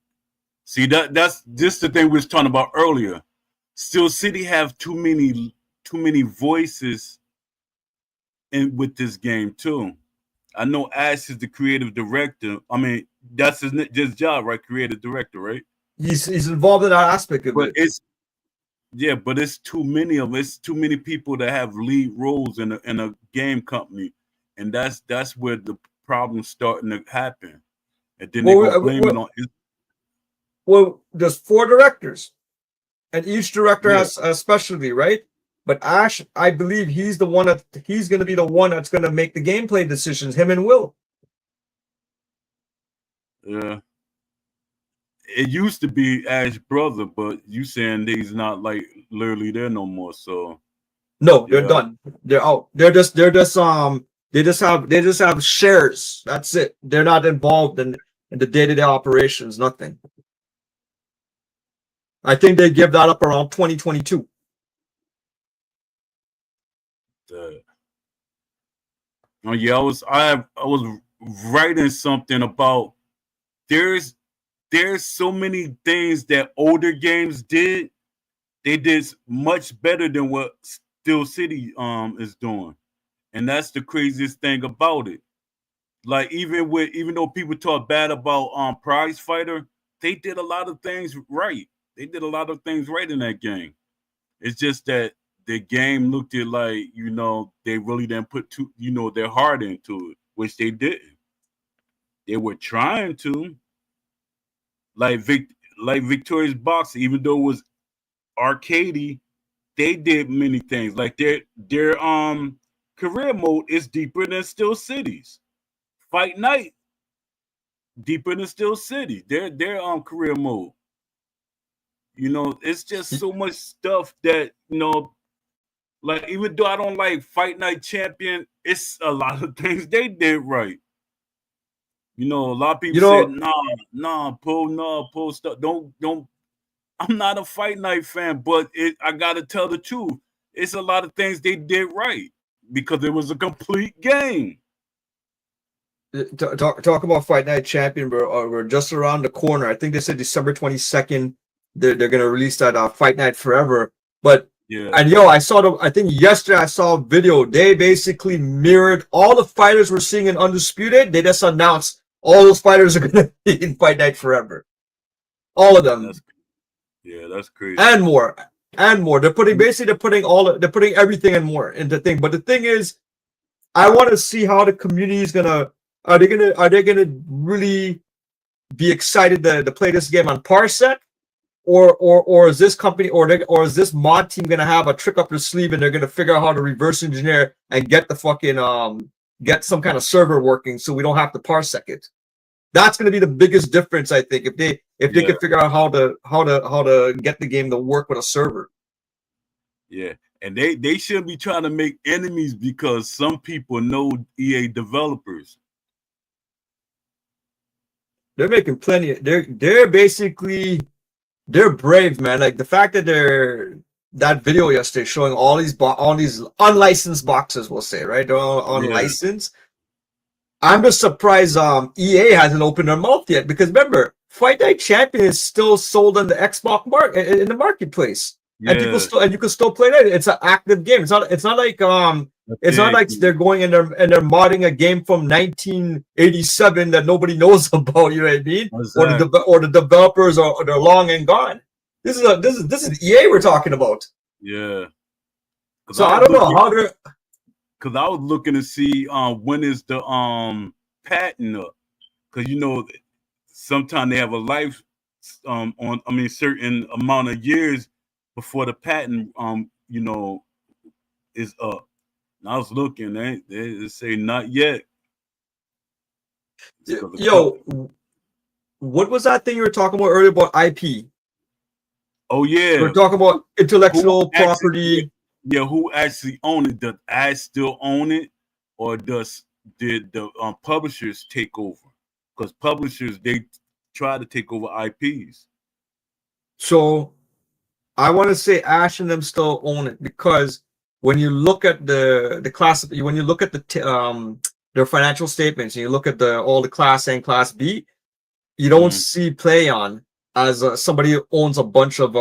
See that's this the thing we was talking about earlier. Still City have too many voices in with this game too. I know Ash is the creative director. I mean, that's his job, right? Creative director, right? He's involved in that aspect of But it. but it's too many of them. It's too many people that have lead roles in a game company, and that's where the problem's starting to happen. And then they go blame it on. Well, there's 4 directors, and each director has a specialty, right? But Ash, I believe he's going to be the one that's going to make the gameplay decisions. Him and Will. Yeah. It used to be Ash's brother, but you saying that he's not like literally there no more. So no, they're done. They're out. They just have shares. That's it. They're not involved in the day-to-day operations. Nothing. I think they give that up around 2022. Oh yeah, I was writing something about there's so many things that older games did. They did much better than what Steel City is doing, and that's the craziest thing about it. Like even though people talk bad about Prize Fighter, they did a lot of things right. They did a lot of things right in that game. It's just that the game looked at like they really didn't put their heart into it, which they didn't. They were trying to like Victoria's Box, even though it was arcadey, they did many things. Like their career mode is deeper than Steel City's. Fight Night deeper than Steel City. Their career mode. It's just so much stuff that like even though I don't like Fight Night Champion, it's a lot of things they did right. You know, a lot of You people said, know, pull stuff. Don't. I'm not a Fight Night fan, but I gotta tell the truth. It's a lot of things they did right because it was a complete game. talk about Fight Night Champion. We're just around the corner. I think they said December 22nd. They're gonna release that Fight Night Forever. But Yeah, and I saw them. I think yesterday I saw a video. They basically mirrored all the fighters we're seeing in Undisputed. They just announced all those fighters are gonna be in Fight Night Forever. All of them. That's crazy. And more. And more. They're putting everything and more in the thing. But the thing is, I want to see how the community is gonna are they gonna really be excited to play this game on Parsec, or is this company or is this mod team gonna have a trick up their sleeve and they're gonna figure out how to reverse engineer and get the fucking get some kind of server working so we don't have to Parsec it. That's gonna be the biggest difference, I think, if they can figure out how to get the game to work with a server. Yeah. And they shouldn't be trying to make enemies because some people know EA developers. They're making plenty. They're basically brave, man. Like the fact that that video yesterday showing all these unlicensed boxes, we'll say, right? They're all unlicensed. Yeah. I'm just surprised EA hasn't opened their mouth yet because remember, Fight Night Champion is still sold on the Xbox in the marketplace. Yeah. And you can still play that. It's an active game. It's not like not like they're going and they're modding a game from 1987 that nobody knows about. You know what I mean? Exactly. Or the developers they're long and gone. This is EA we're talking about. Yeah. So I don't know how they're. Because I was looking to see when is the patent up? Because sometimes they have a life certain amount of years before the patent is up. And I was looking, they say not yet. Yo, what was that thing you were talking about earlier about IP? Oh yeah, we're talking about intellectual property. Who actually own it? Does I still own it, or did the publishers take over? Because publishers they try to take over IPs. So I want to say Ash and them still own it because when you look at the class, when you look at their financial statements, and you look at all the Class A and Class B, you don't see PlayOn as somebody who owns a bunch of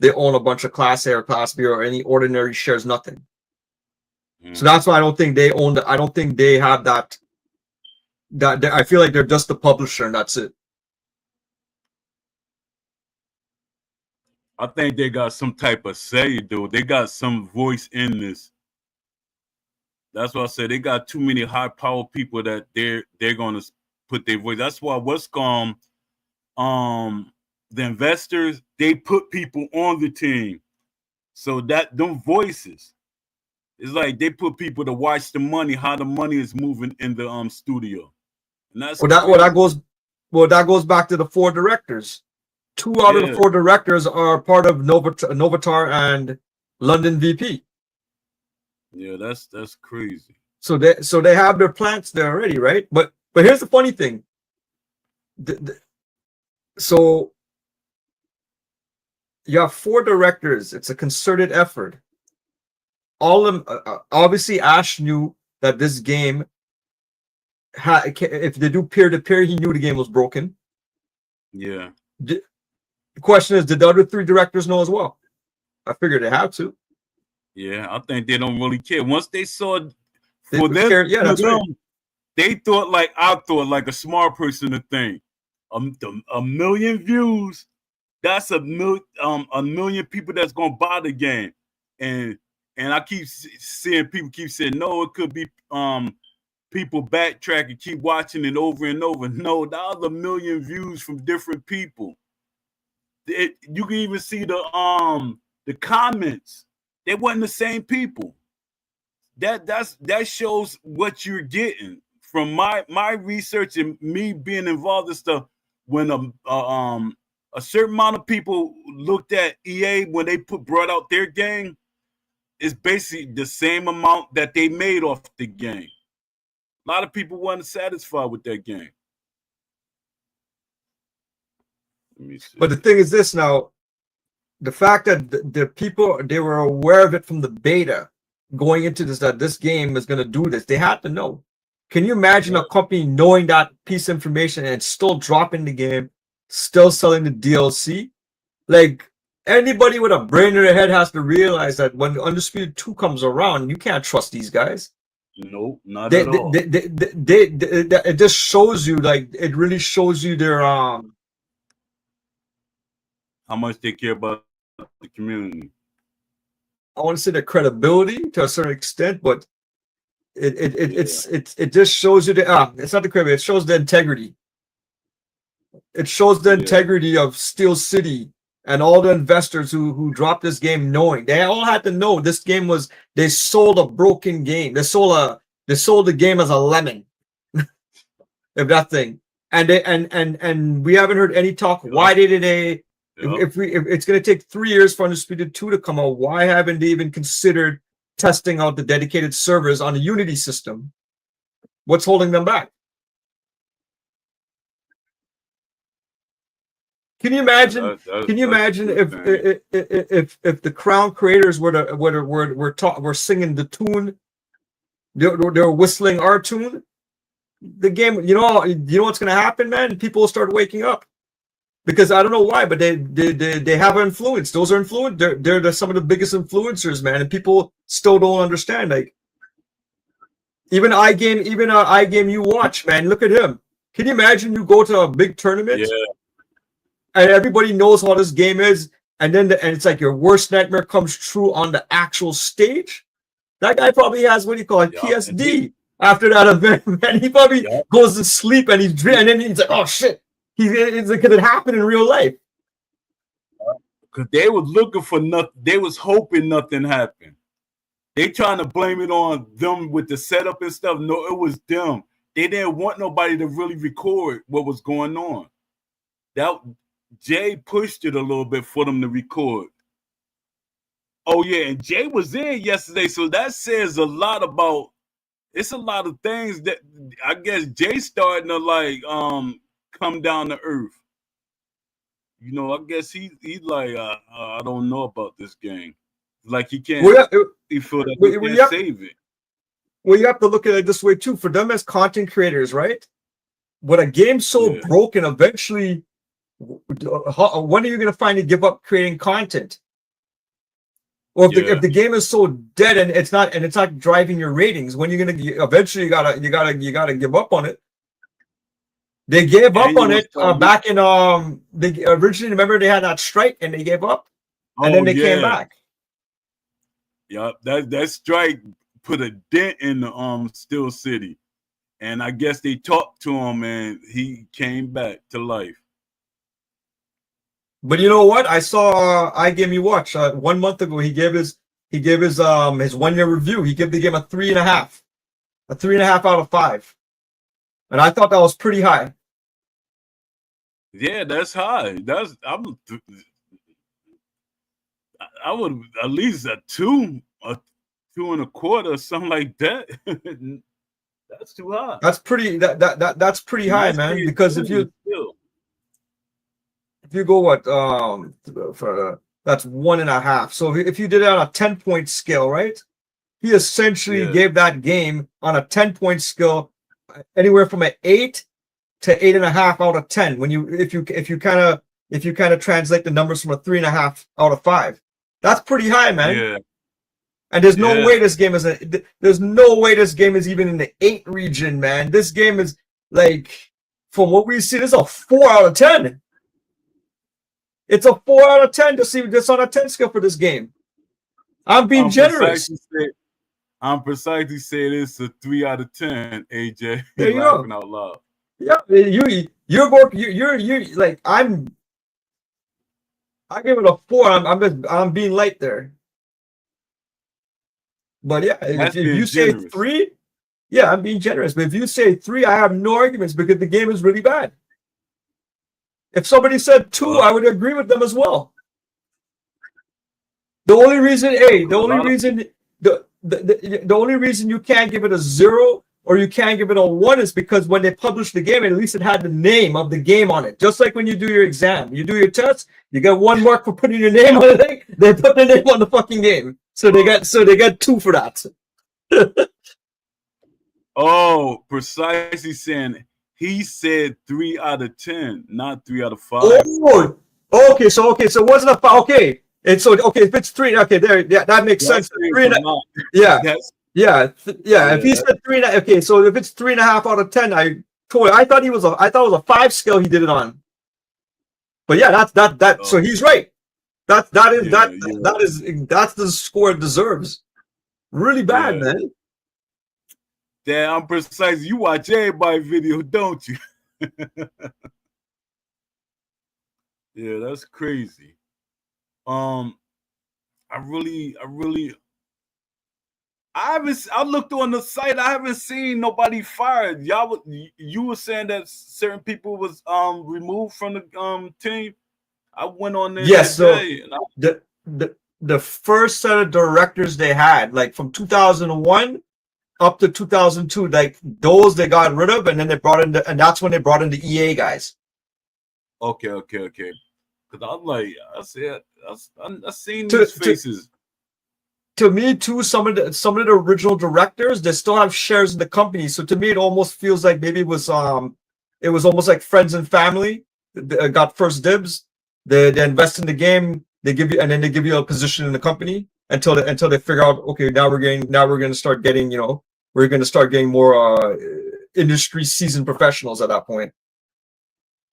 they own a bunch of Class A or Class B or any ordinary shares, nothing. So that's why I don't think they own I don't think they have that. I feel like they're just the publisher and that's it. I think they got some type of say, dude. They got some voice in this. That's why I said they got too many high power people that they're gonna put their voice. That's why the investors, they put people on the team. So that them voices, it's like they put people to watch the money, how the money is moving in the studio. And that's that goes back to the 4 directors. 2 out of the 4 directors are part of Novatar and London VP. Yeah, that's crazy. So they have their plants there already, right? But here's the funny thing. So you have 4 directors. It's a concerted effort. All of them, obviously, Ash knew that this game, if they do peer-to-peer, he knew the game was broken. Yeah. The question is, did the other 3 directors know as well? I figured they have to. Yeah, I think they don't really care. Once they saw they thought like I thought, like a smart person to think. A million views, that's a million people that's gonna buy the game. And I keep seeing people keep saying, no, it could be people backtrack and keep watching it over and over. No, that was a million views from different people. You can even see the comments. They wasn't the same people. That shows what you're getting from my research and me being involved in stuff. When a certain amount of people looked at EA when they brought out their game, it's basically the same amount that they made off the game. A lot of people weren't satisfied with that game. Let me see. But the thing is this now, the fact that the people, they were aware of it from the beta going into this, that this game is going to do this. They had to know. Can you imagine a company knowing that piece of information and still dropping the game, still selling the DLC? Like, anybody with a brain in their head has to realize that when Undisputed 2 comes around, you can't trust these guys. No, not at all. It just shows you, like, it really shows you their how much they care about the community. I want to say their credibility to a certain extent, but it just shows you the it's not the credibility, it shows the integrity. It shows the integrity of Steel City and all the investors who dropped this game, knowing they all had to know this game was, they sold a broken game. They sold the game as a lemon. If that thing. And they and we haven't heard any talk. Why did they if it's gonna take 3 years for Undisputed 2 to come out, why haven't they even considered testing out the dedicated servers on the Unity system? What's holding them back? Can you imagine? Can you imagine if the Crown creators were singing the tune, they were whistling our tune? The game, you know what's gonna happen, man? People will start waking up, because I don't know why, but they have influence. Those are influence. They're some of the biggest influencers, man, and people still don't understand. Like even iGame you watch, man. Look at him. Can you imagine you go to a big tournament? Yeah. And everybody knows how this game is, and then it's like your worst nightmare comes true on the actual stage. That guy probably has, what do you call it, PSD after that event, man. He probably goes to sleep and and then he's like, oh shit, it's like, could it happen in real life? Because they was looking for nothing, they was hoping nothing happened. They trying to blame it on them with the setup and stuff. No, it was them. They didn't want nobody to really record what was going on. That Jay pushed it a little bit for them to record. Oh yeah, and Jay was in yesterday, so that says a lot about. It's a lot of things that I guess Jay's starting to like come down to earth. You know, I guess he's like I don't know about this game. Like he can't. He feel that he can't save it. Well, you have to look at it this way too. For them as content creators, right? When a game's so broken, eventually. When are you going to finally give up creating content? Or if the game is so dead and it's not driving your ratings, when you're going to eventually you gotta give up on it. They gave up on it back in they originally, remember they had that strike and they gave up and then they came back. Yeah, that strike put a dent in the Steel City, and I guess they talked to him and he came back to life. But you know what? I saw iGame you watch 1 month ago. He gave his 1 year review. He gave the game a 3.5, a 3.5 out of 5, and I thought that was pretty high. Yeah, that's high. I would at least a 2.25, something like that. That's too high. That's pretty. That's pretty high, man. Because if you go that's 1.5. So if you did it on a 10-point scale, right? He essentially gave that game on a 10-point scale anywhere from an 8 to 8.5 out of 10. If you kind of translate the numbers from a 3.5 out of 5, that's pretty high, man. Yeah. And there's no way this game is even in the 8 region, man. This game is like, from what we see, this is a 4 out of 10. It's a 4 out of 10 to see this on a 10 scale for this game. I'm being generous. I'm precisely saying it's a 3 out of 10, AJ. There you laughing go. Out loud. Yeah, you're like I give it a 4. I'm being light there. But yeah, if you say 3, yeah, I'm being generous. But if you say 3, I have no arguments because the game is really bad. If somebody said 2, I would agree with them as well. The only reason you can't give it a 0 or you can't give it a 1 is because when they published the game, at least it had the name of the game on it. Just like when you do your exam, you do your test, you get 1 mark for putting your name on it. They put the name on the fucking game, so they get 2 for that. Oh, precisely saying he said 3 out of 10, not 3 out of 5. Oh, okay. So it wasn't a 5. Okay, and so okay, if it's 3, okay, there, yeah, that makes sense. 3 and a, yeah. Yeah. If he said 3, okay, so if it's 3.5 out of 10, I thought it was a 5 scale he did it on. But yeah, that. So he's right. That's the score it deserves. Really bad, man. Yeah, I'm precise. You watch everybody video, don't you? Yeah, that's crazy. I looked on the site. I haven't seen nobody fired. You were saying that certain people was removed from the team. I went on there. Yes, today, so the first set of directors they had, like from 2001 up to 2002, like those they got rid of, and then they brought in and that's when they brought in the EA guys. Okay. Because I'm like, I seen these faces. To me, too, some of the original directors, they still have shares in the company. So to me, it almost feels like maybe it was almost like friends and family got first dibs. They invest in the game, they give you a position in the company until they figure out, okay, now we're going to start getting more industry seasoned professionals at that point.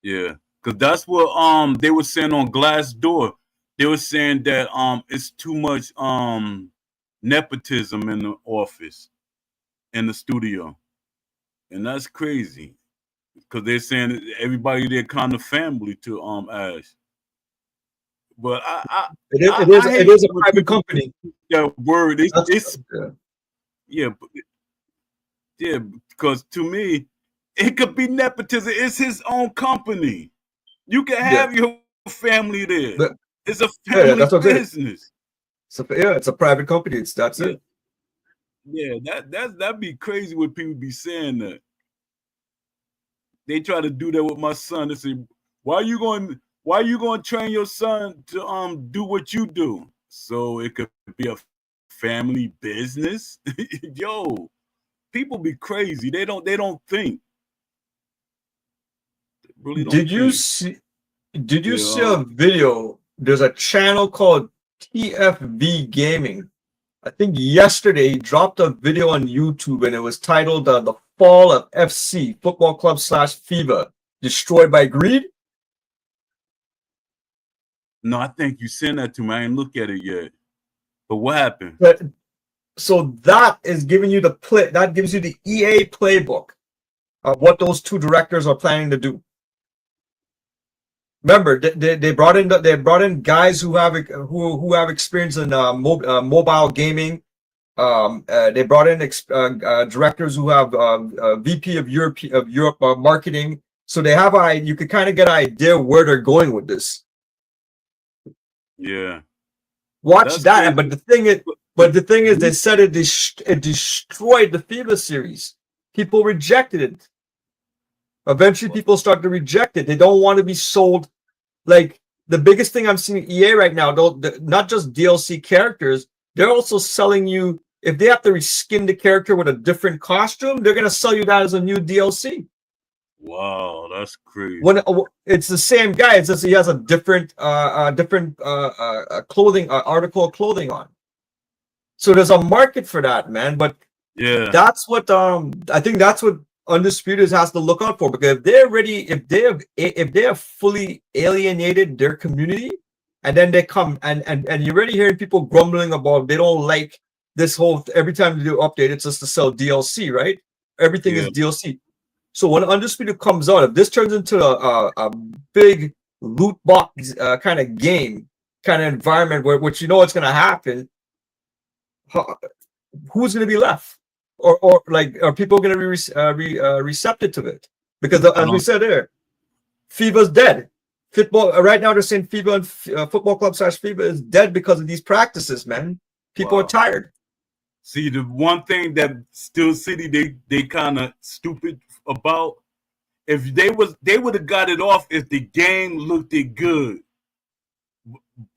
Yeah, because that's what they were saying on Glassdoor. They were saying that it's too much nepotism in the office, in the studio, and that's crazy because they're saying everybody there kind of family to Ash. But it is a private company. That word, because to me, it could be nepotism. It's his own company. You can have your family there. But, it's a family business. It's a private company. That's it. Yeah, that'd be crazy when people be saying that. They try to do that with my son. They say, why are you going to train your son to do what you do? So it could be a family business. Yo, people be crazy. They don't think. They really don't Did you see a video? There's a channel called TFV Gaming. I think yesterday he dropped a video on YouTube and it was titled The Fall of FC, Football Club / FIFA, Destroyed by Greed. No, I think you sent that to me. I ain't look at it yet. But what happened? So that is giving you that gives you the EA playbook of what those 2 directors are planning to do. Remember, they brought in guys who have experience in mobile gaming. They brought in directors who have VP of Europe marketing. So they have you could kind of get an idea where they're going with this. Yeah. Watch that. But the thing is, they said it destroyed the FIFA series. People rejected it. Eventually, people start to reject it. They don't want to be sold. Like the biggest thing I'm seeing EA right now, not just DLC characters, they're also selling you. If they have to reskin the character with a different costume, they're gonna sell you that as a new DLC. Wow, that's crazy. When it's the same guy, it's just he has a different clothing article of clothing on. So there's a market for that, man. But yeah, that's what I think that's what Undisputed has to look out for, because if they have fully alienated their community, and then they come and you're already hearing people grumbling about they don't like this whole every time they do update, it's just to sell DLC, right? Everything is DLC. So when Undisputed comes out, if this turns into a big loot box kind of game, kind of environment which you know what's going to happen, who's going to be left? Or like, are people going to be receptive to it? Because as we said there, FIFA's dead. Football right now they're saying FIFA and Football Club / FIFA is dead because of these practices, man. People are tired. See, the one thing that Steel City they kind of stupid about, if they would have got it off if the game looked it good.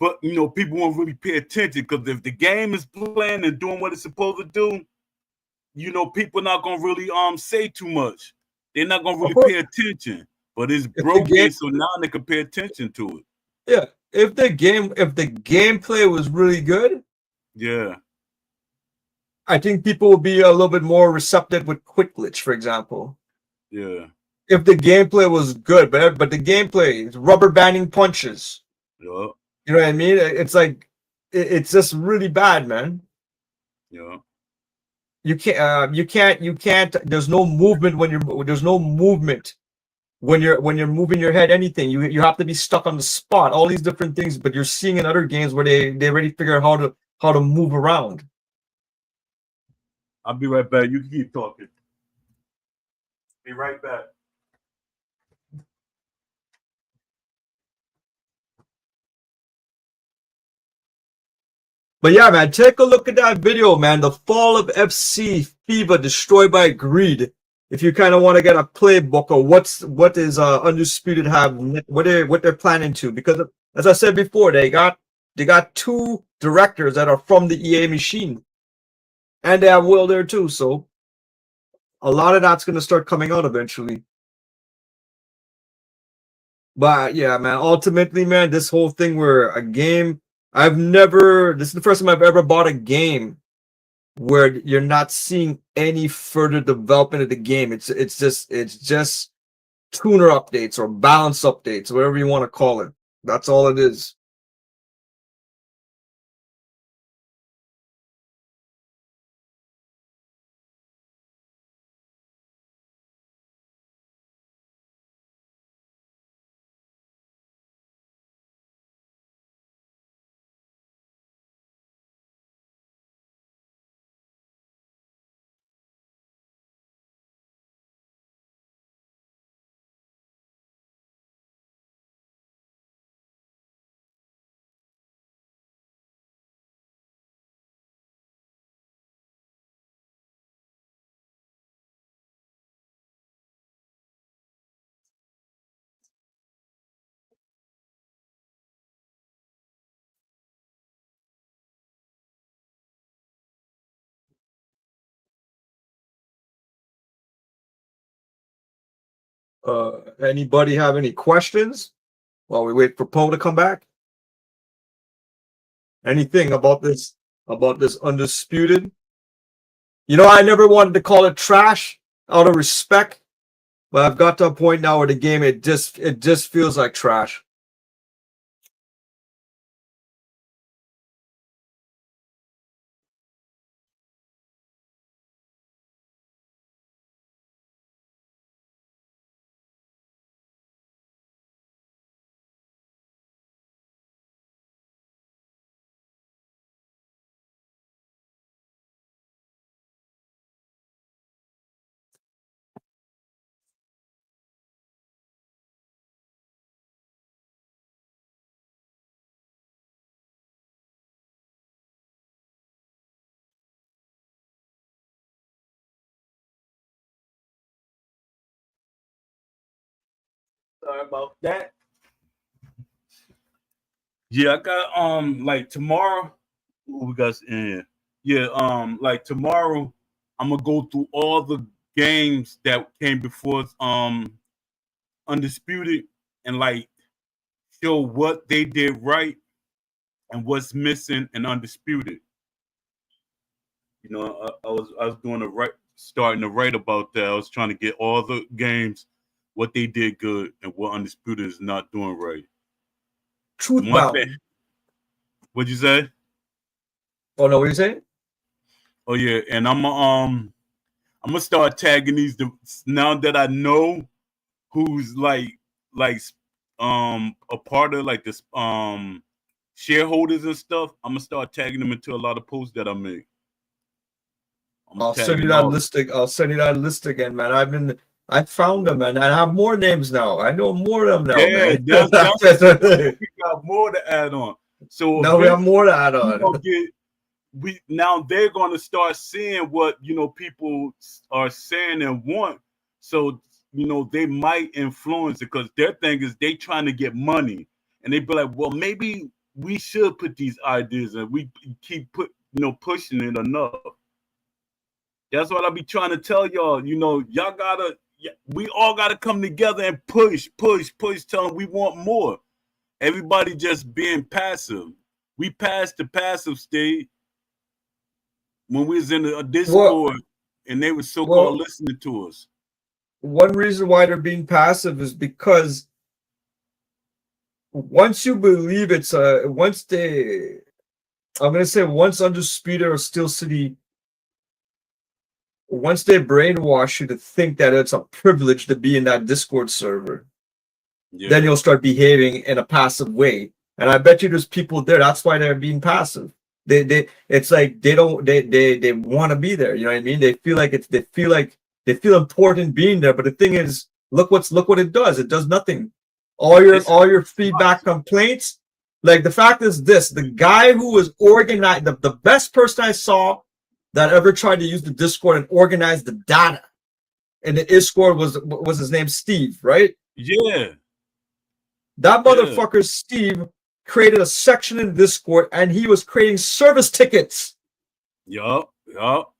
But people won't really pay attention, because if the game is playing and doing what it's supposed to do, people not gonna really say too much. They're not gonna really pay attention. But it's broken, so now they can pay attention to it. Yeah, if the gameplay was really good, yeah, I think people will be a little bit more receptive with Quick Glitch, for example. Yeah. If the gameplay was good, but the gameplay is rubber banding punches. Yeah. You know what I mean? It's like it's just really bad, man. Yeah. You can't. There's no movement when you're moving your head. Anything you have to be stuck on the spot. All these different things, but you're seeing in other games where they already figure out how to move around. I'll be right back. You can keep talking. Be right back. But yeah, man, take a look at that video, man. The fall of FC FIFA destroyed by greed. If you kind of want to get a playbook of what is Undisputed have, what they're planning to, because as I said before, they got 2 directors that are from the EA machine, and they have Will there too. So a lot of that's gonna start coming out eventually. But yeah, man, ultimately, man, this whole thing where a game. This is the first time I've ever bought a game where you're not seeing any further development of the game. It's just tuner updates or balance updates, whatever you want to call it. That's all it is. Anybody have any questions while we wait for Poe to come back? Anything about this Undisputed? I never wanted to call it trash out of respect, but I've got to a point now where the game it just feels like trash. Sorry about that. Yeah, I got like tomorrow. We got in here. Yeah, like tomorrow, I'm gonna go through all the games that came before Undisputed, and like show what they did right and what's missing in Undisputed. I was doing starting to write about that. I was trying to get all the games, what they did good and what Undisputed is not doing right. Truthbound. What'd you say? Oh no, what are you saying? Oh yeah, and I'm gonna start tagging these now that I know who's like a part of like this shareholders and stuff. I'm gonna start tagging them into a lot of posts that I make. I'll send you that list. I'll send you that list again, man. I found them, man. I have more names now. I know more of them now, man. We got more to add on. So now we have more to add on. they're going to start seeing what people are saying and want. So they might influence it, because their thing is they trying to get money, and they be like, well, maybe we should put these ideas, and we keep pushing it enough. That's what I be trying to tell y'all. Y'all gotta, we all gotta come together and push, tell them we want more. Everybody just being passive. We passed the passive stage when we was in a Discord, and they were so-called listening to us. One reason why they're being passive is because once you believe it's once Undisputed or Steel City, once they brainwash you to think that it's a privilege to be in that Discord server, then you'll start behaving in a passive way. And I bet you there's people there. That's why they're being passive. It's like they want to be there. You know what I mean? They feel important being there. But the thing is, look what it does. It does nothing. All your feedback, complaints. Like, the fact is this: the guy who was organized, the best person I saw that ever tried to use the Discord and organize the data in the Discord was his name, Steve, right? Yeah. That motherfucker, Steve, created a section in Discord, and he was creating service tickets. Yup.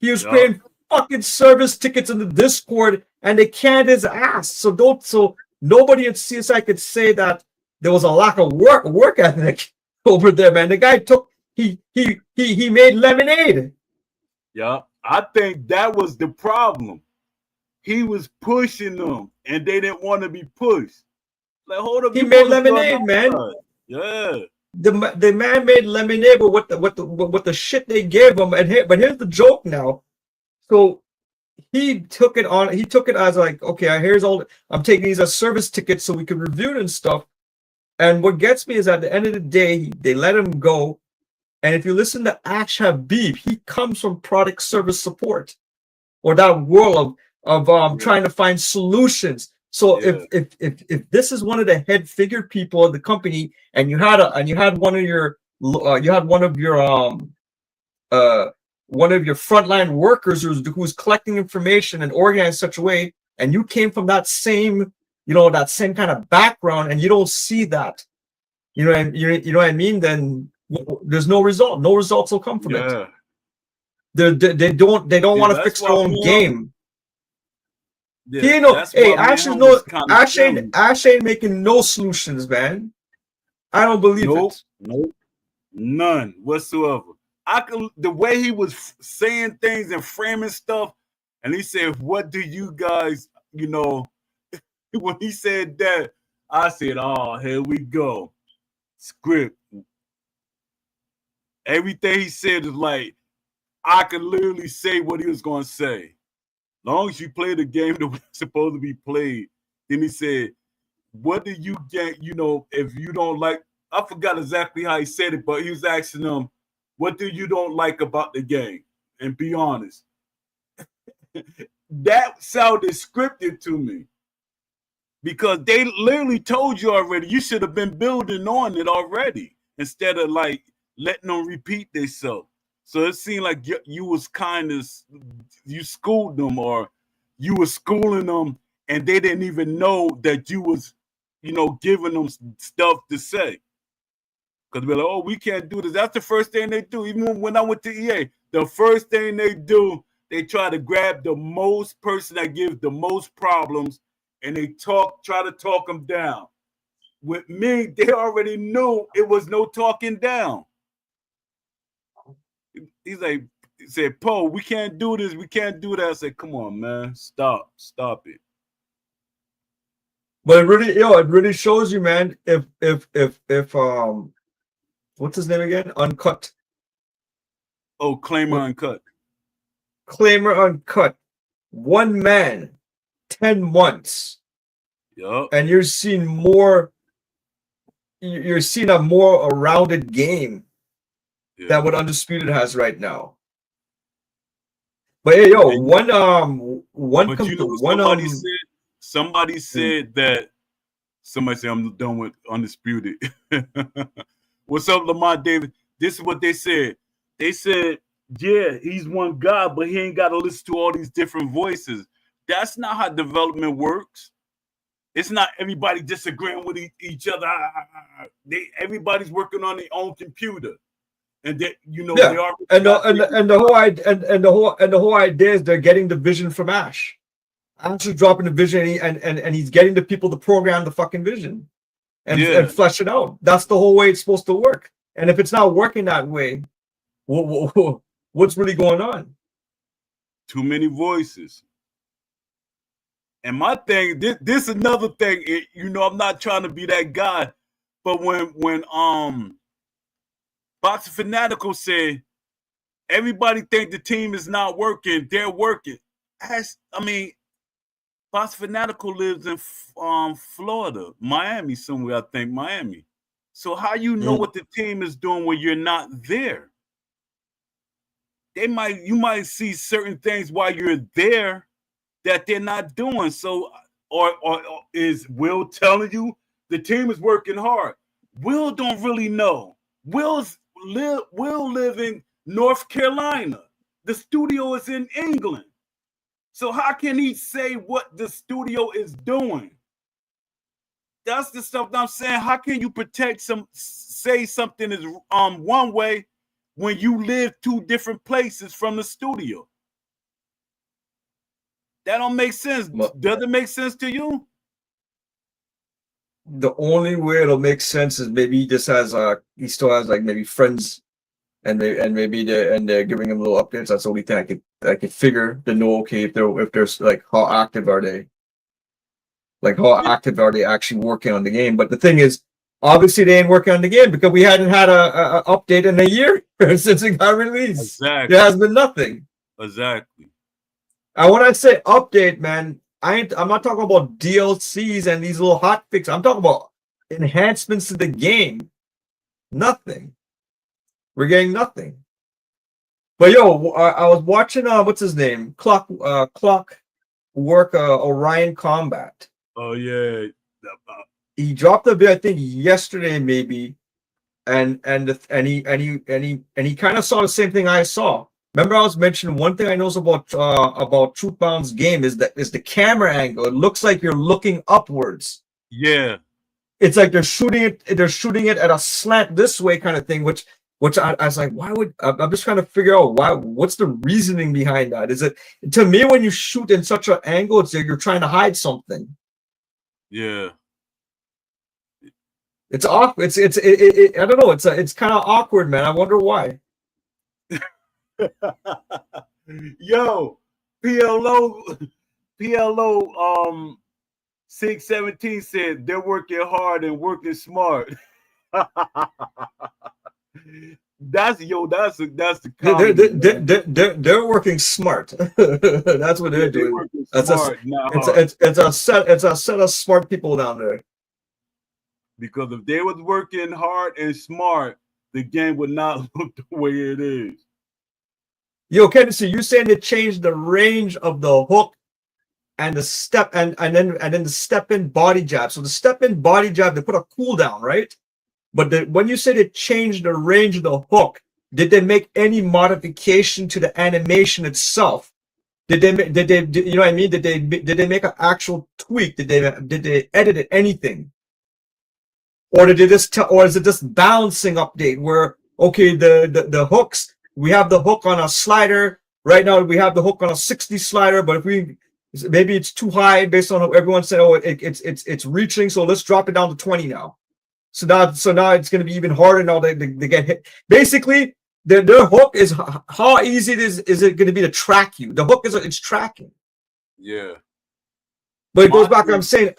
He was creating fucking service tickets in the Discord, and they canned his ass. So nobody in CSI could say that there was a lack of work ethic over there, man. The guy he made lemonade. Yeah, I think that was the problem. He was pushing them, and they didn't want to be pushed. Like, hold up, he made lemonade, man. Yeah, the man made lemonade with what the shit they gave him. But here's the joke now. So he took it as like, okay, I'm taking these as service tickets so we can review it and stuff. And what gets me is, at the end of the day, they let him go. And if you listen to Ash Habib, he comes from product service support, or that world of trying to find solutions. So if this is one of the head figure people of the company, and you had one of your frontline workers who's collecting information and organized in such a way, and you came from that same kind of background, and you don't see that, you know what I mean, then there's no result. No results will come from it. They don't want to fix their own game. Yeah, hey, Ash ain't making no solutions, man. I don't believe it. Nope, none whatsoever. The way he was saying things and framing stuff, and he said, "What do you guys, when he said that, I said, "Oh, here we go, script." Everything he said is like, I could literally say what he was going to say. Long as you play the game that was supposed to be played. Then he said, what do you get, if you don't like, I forgot exactly how he said it, but he was asking them, what do you don't like about the game? And be honest. That sounded scripted to me. Because they literally told you already, you should have been building on it already, instead of like letting them repeat themselves. So it seemed like you was kind of, you schooled them, or you was schooling them, and they didn't even know that you was, giving them stuff to say. Because we're like, oh, we can't do this. That's the first thing they do. Even when I went to EA, the first thing they do, they try to grab the most person that gives the most problems, and they try to talk them down. With me, they already knew it was no talking down. He said, Poe, we can't do this, we can't do that. I said, come on, man, stop it. But it really shows you, man, if what's his name again? Uncut. Oh, Claimer Uncut. Claimer Uncut. One man, 10 months. Yep. And you're seeing a more rounded game than what Undisputed has right now. But hey, somebody said that I'm done with Undisputed. What's up, Lamont Davis? This is what they said. They said, yeah, he's one guy, but he ain't got to listen to all these different voices. That's not how development works. It's not everybody disagreeing with each other. Everybody's working on their own computer, and they, they Yeah, are. and the whole idea is they're getting the vision from Ash. Ash is dropping the vision, and he's getting the people to program the fucking vision and flesh it out. That's the whole way it's supposed to work. And if it's not working that way, what's really going on? Too many voices. And my thing, this another thing. I'm not trying to be that guy, but when Boxing Fanatical said everybody think the team is not working, they're working. Boxing Fanatical lives in Florida, Miami somewhere. I think Miami. So how you know what the team is doing when you're not there? You might see certain things while you're there that they're not doing. So, or is Will telling you the team is working hard? Will don't really know. Will live in North Carolina. The studio is in England. So how can he say what the studio is doing? That's the stuff that I'm saying. How can you say something is one way when you live two different places from the studio? That don't make sense. Does it make sense to you? The only way it'll make sense is maybe he still has like maybe friends, and maybe they're giving him little updates. That's the only thing I could figure to know. Okay, if there's like how active are they? Like how active are they actually working on the game? But the thing is, obviously they ain't working on the game because we hadn't had a update in a year since it got released. Exactly. There has been nothing. Exactly. And when I say update, man, I'm not talking about DLCs and these little hot fixes. I'm talking about enhancements to the game. Nothing. We're getting nothing. But yo, I was watching what's his name? Clockwork Orion Combat. Oh yeah. He dropped a bit, I think yesterday maybe, and he kind of saw the same thing I saw. Remember, I was mentioning one thing I know about Truthbound's game is the camera angle. It looks like you're looking upwards. Yeah. It's like they're shooting it at a slant this way kind of thing, which I was like, why would I'm just trying to figure out what's the reasoning behind that? Is it, to me, when you shoot in such an angle, it's like you're trying to hide something. Yeah. It's awkward. I don't know. It's kind of awkward, man. I wonder why. Yo, PLO 617 said they're working hard and working smart. That's the comment. They're working smart. That's what they're doing. It's a set of smart people down there. Because if they was working hard and smart, the game would not look the way it is. Yo, Kennedy, you saying they changed the range of the hook and the step and then the step in body jab. So the step in body jab, they put a cooldown, right? But when you say they changed the range of the hook, did they make any modification to the animation itself? Did they you know what I mean? Did they make an actual tweak? Did they edit it anything? Or did they or is it just balancing update where, okay, the hooks, we have the hook on a slider right now, we have the hook on a 60 slider, but if maybe it's too high based on what everyone said, oh, it's reaching, so let's drop it down to 20 now. So now it's going to be even harder now they get hit. Basically, their hook is how easy is it going to be to track you. The hook it's tracking. Yeah. But it goes back to what I'm saying,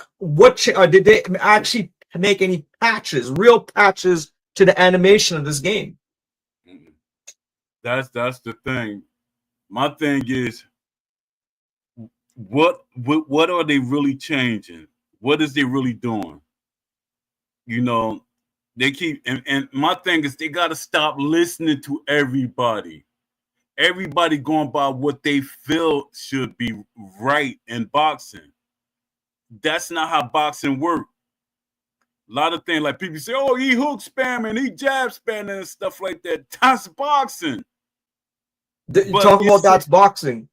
did they actually make any real patches to the animation of this game? That's the thing. My thing is, what are they really changing? What is they really doing? You know, they keep and my thing is they gotta stop listening to everybody. Everybody going by what they feel should be right in boxing. That's not how boxing works. A lot of things like people say, oh, he hook spamming, he jab spamming and stuff like that. That's boxing. Talk about that's boxing.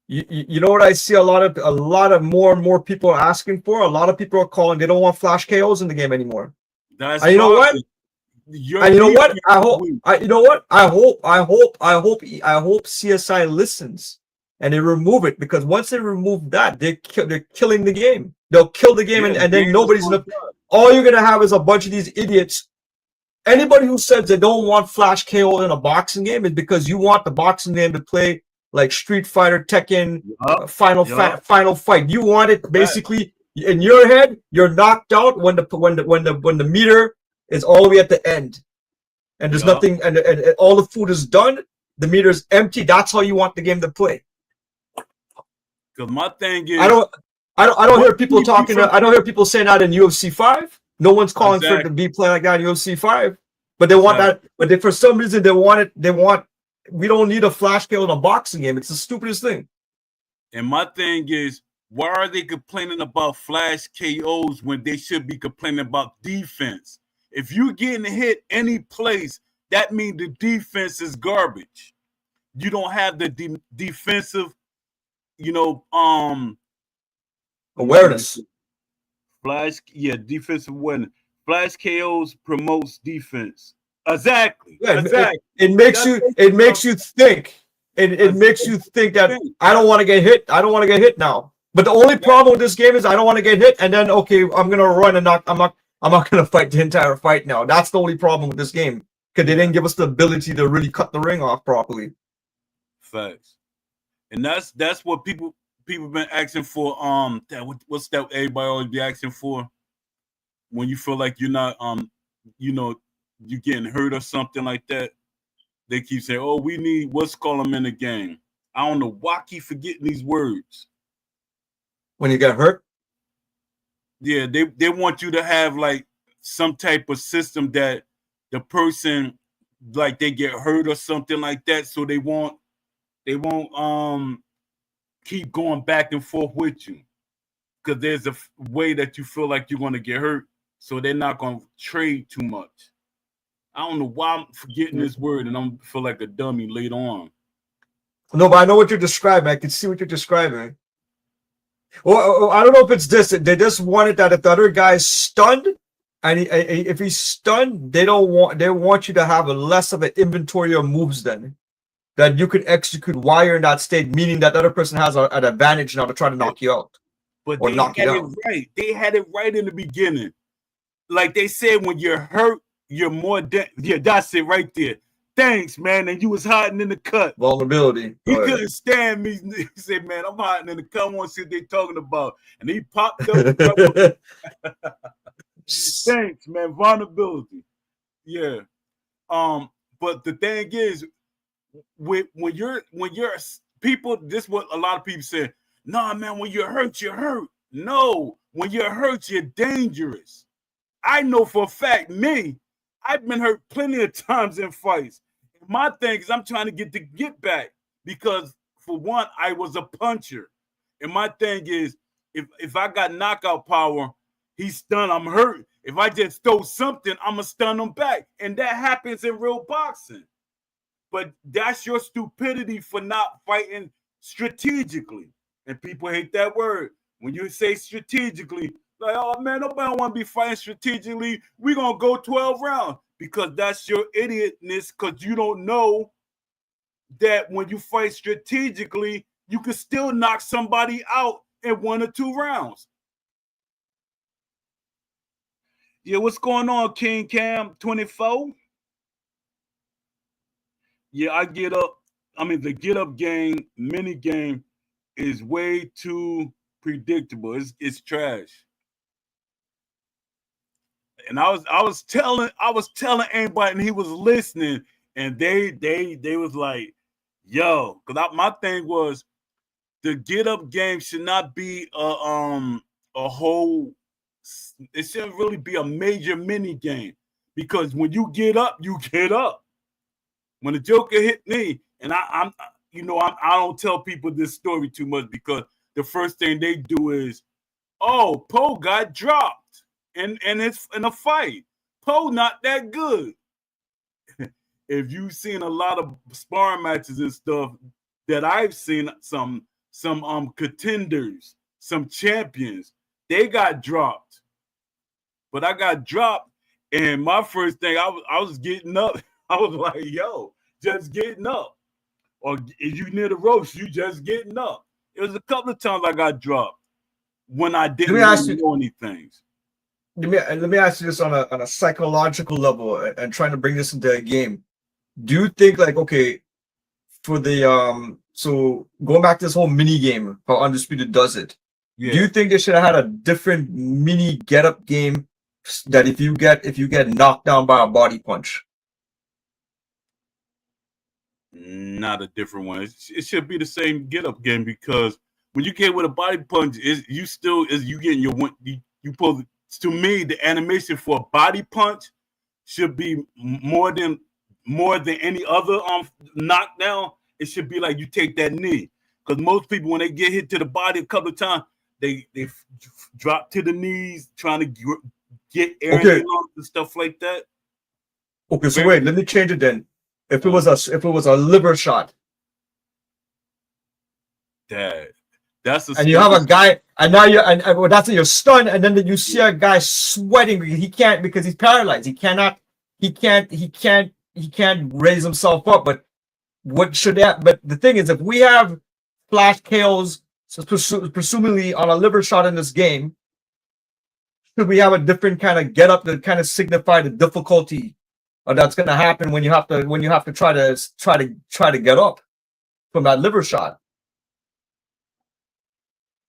You know what I see a lot of more and more people are asking for. A lot of people are calling. They don't want flash KOs in the game anymore. That's and you know what? And you know what? I hope. You know what? I hope CSI listens and they remove it, because once they remove that, they're killing the game. They'll kill the game, and then nobody's gonna. All you're gonna have is a bunch of these idiots. Anybody who says they don't want flash KO in a boxing game is because you want the boxing game to play like Street Fighter, Tekken, Final Fight. You want it basically in your head. You're knocked out when the meter is all the way at the end, and there's nothing, and all the food is done. The meter is empty. That's how you want the game to play. Because my thing is, I don't hear people talking. I don't hear people saying that in UFC 5. No one's calling for it to be playing like that in UFC 5. But they want that. But for some reason they want it. They want. We don't need a flash KO in a boxing game. It's the stupidest thing. And my thing is, why are they complaining about flash KOs when they should be complaining about defense? If you're getting hit any place, that means the defense is garbage. You don't have the defensive, awareness. Defensive awareness. Flash KOs promotes defense. Exactly. Yeah, exactly. It makes you think. It makes you think that I don't want to get hit. I don't want to get hit now. But the only problem with this game is I don't want to get hit, and then okay, I'm gonna run and I'm not gonna fight the entire fight now. That's the only problem with this game, because they didn't give us the ability to really cut the ring off properly. Facts. And that's what people been asking for. What's that everybody always be asking for when you feel like you're not you're getting hurt or something like that. They keep saying, "Oh, we need what's call them in the game." I don't know why I keep forgetting these words. When you get hurt? Yeah, they want you to have like some type of system that the person, like, they get hurt or something like that, so they won't keep going back and forth with you, because there's a way that you feel like you're going to get hurt, so they're not going to trade too much. I don't know why I'm forgetting this word, and I'm feel like a dummy later on. No, but I know what you're describing. I can see what you're describing. Well, I don't know if it's this. They just wanted that if the other guy's stunned, and if he's stunned, they want you to have a less of an inventory of moves then that you could execute while you're in that state, meaning that the other person has an advantage now to try to knock you out. But they had it right. They had it right in the beginning. Like they said, when you're hurt, you're more that's it right there. Thanks, man. And you was hiding in the cut. Vulnerability. He couldn't stand me. He said, "Man, I'm hiding in the cut. I want to see what they're talking about." And he popped up. Thanks, man. Vulnerability. Yeah. But the thing is, when you're people, this is what a lot of people say. Nah, man, when you're hurt, you're hurt. No, when you're hurt, you're dangerous. I know for a fact, I've been hurt plenty of times in fights. My thing is I'm trying to get back, because for one, I was a puncher. And my thing is, if I got knockout power, he's stunned, I'm hurt. If I just throw something, I'm going to stun him back. And that happens in real boxing. But that's your stupidity for not fighting strategically. And people hate that word. When you say strategically, like, oh man, nobody want to be fighting strategically. We're going to go 12 rounds. Because that's your idiotness, because you don't know that when you fight strategically, you can still knock somebody out in 1 or 2 rounds. Yeah, what's going on, King Cam 24? Yeah, I get up. I mean, the get up game, mini game is way too predictable. It's trash. And I was telling anybody, and he was listening, and they was like, yo, because my thing was the get up game should not be a whole. It shouldn't really be a major mini game, because when you get up, you get up. When the Joker hit me, and I don't tell people this story too much, because the first thing they do is, oh, Poe got dropped in a fight. Poe not that good. if you've seen a lot of sparring matches and stuff that I've seen, some contenders, some champions, they got dropped. But I got dropped, and my first thing, I was getting up. I was like, yo, just getting up. Or if you near the ropes, you just getting up. It was a couple of times I got dropped when I didn't really know anything. Let me ask you this on a psychological level, and trying to bring this into a game. Do you think, like, okay, for the so going back to this whole mini game, how Undisputed does it, do you think they should have had a different mini get up game that if you get knocked down by a body punch? Not a different one. It should be the same get up game, because when you get with a body punch, you getting your one. You pull. To me, the animation for a body punch should be more than any other knockdown. It should be like you take that knee, because most people, when they get hit to the body a couple of times, they drop to the knees trying to get air and stuff like that. Okay, so wait, let me change it then. If it was a liver shot, that's and you have a guy, and now that's you're stunned, and then you see a guy sweating because he can't, because he's paralyzed. He can't raise himself up. But what should that? But the thing is, if we have flash KOs, presumably on a liver shot in this game, should we have a different kind of get up to kind of signify the difficulty that's going to happen when you have to try to get up from that liver shot?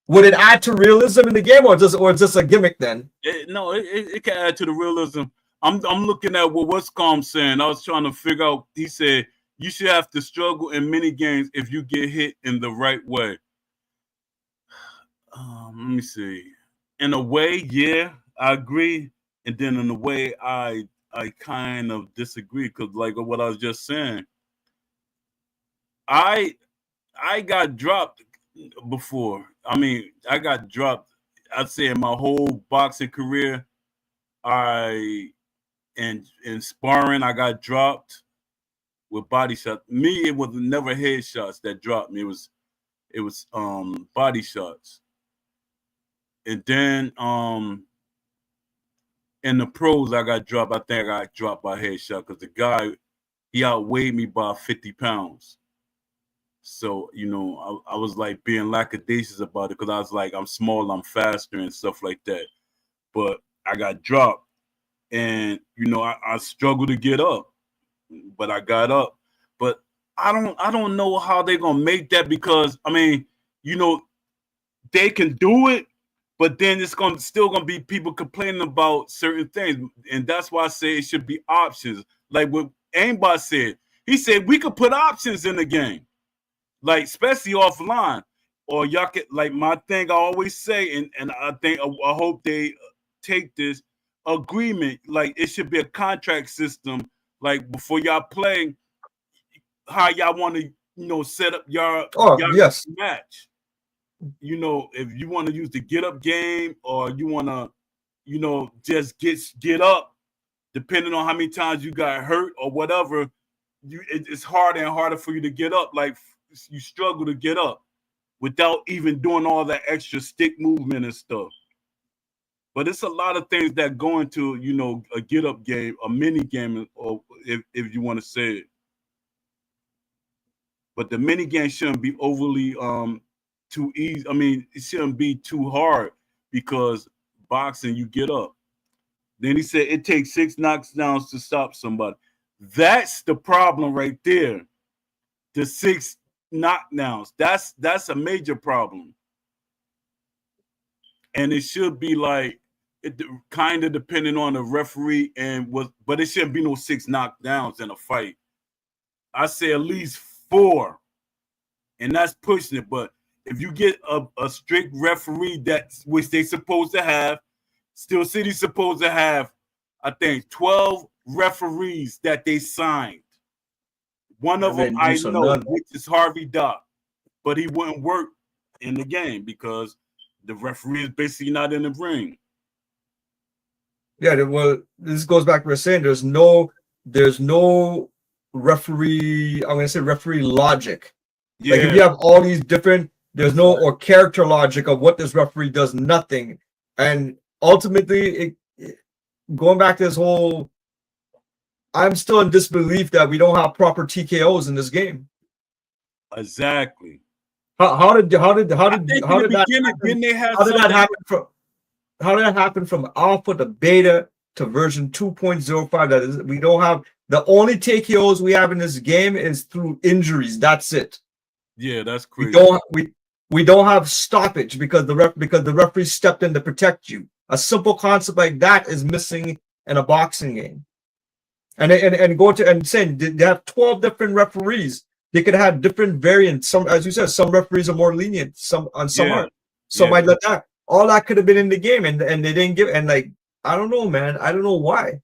Would it add to realism in the game, or is this a gimmick then? It can add to the realism. I'm looking at what Westcom saying. I was trying to figure out. He said you should have to struggle in many games if you get hit in the right way. Let me see. In a way, yeah, I agree, and then in a way, I kind of disagree, because like what I was just saying, I got dropped before. I mean, I got dropped. I'd say in my whole boxing career, in sparring, I got dropped with body shots. Me, it was never headshots that dropped me. It was body shots. And then in the pros, I got dropped. I think I got dropped by headshot, because the guy, he outweighed me by 50 pounds. So, I was like being lackadaisical about it, because I was like, I'm small, I'm faster and stuff like that. But I got dropped, and, I struggled to get up, but I got up. But I don't know how they're going to make that, because, I mean, they can do it, but then it's still going to be people complaining about certain things. And that's why I say it should be options. Like what Aimbot said. He said we could put options in the game, like especially offline. Or y'all could, like my thing I always say, and I hope they take this agreement. Like it should be a contract system. Like before y'all play, how y'all want to, set up your match. If you want to use the get up game, or you want to, just get up, depending on how many times you got hurt or whatever, it's harder and harder for you to get up. Like you struggle to get up without even doing all that extra stick movement and stuff. But it's a lot of things that go into, a get up game, a mini game, or if you want to say it. But the mini game shouldn't be overly too easy. I mean, it shouldn't be too hard, because boxing, you get up. Then he said it takes 6 knockdowns to stop somebody. That's the problem right there. The 6 knockdowns. That's a major problem. And it should be like it kind of depending on the referee but it shouldn't be no 6 knockdowns in a fight. I say at least 4, and that's pushing it. But if you get a strict referee, which they supposed to have, Steel City's supposed to have, I think, 12 referees that they signed. One of them I know, which is Harvey Dock, but he wouldn't work in the game because the referee is basically not in the ring. Yeah, well, this goes back to what we're saying. There's no referee. I'm gonna say referee logic. Yeah. Like if you have all these different, there's no or character logic of what this referee does, nothing, and ultimately, going back to this whole, I'm still in disbelief that we don't have proper TKOs in this game. Exactly. How did that happen? Didn't they have How did that happen from? How did that happen from alpha to beta to version 2.05? That is, we don't have, the only TKOs we have in this game is through injuries. That's it. Yeah, that's crazy. We don't have stoppage because the referee stepped in to protect you. A simple concept like that is missing in a boxing game. And go to and saying they have 12 different referees. They could have different variants. Some, as you said, some referees are more lenient, some aren't. Some might let that. All that could have been in the game, and they didn't give. And like, I don't know, man. I don't know why.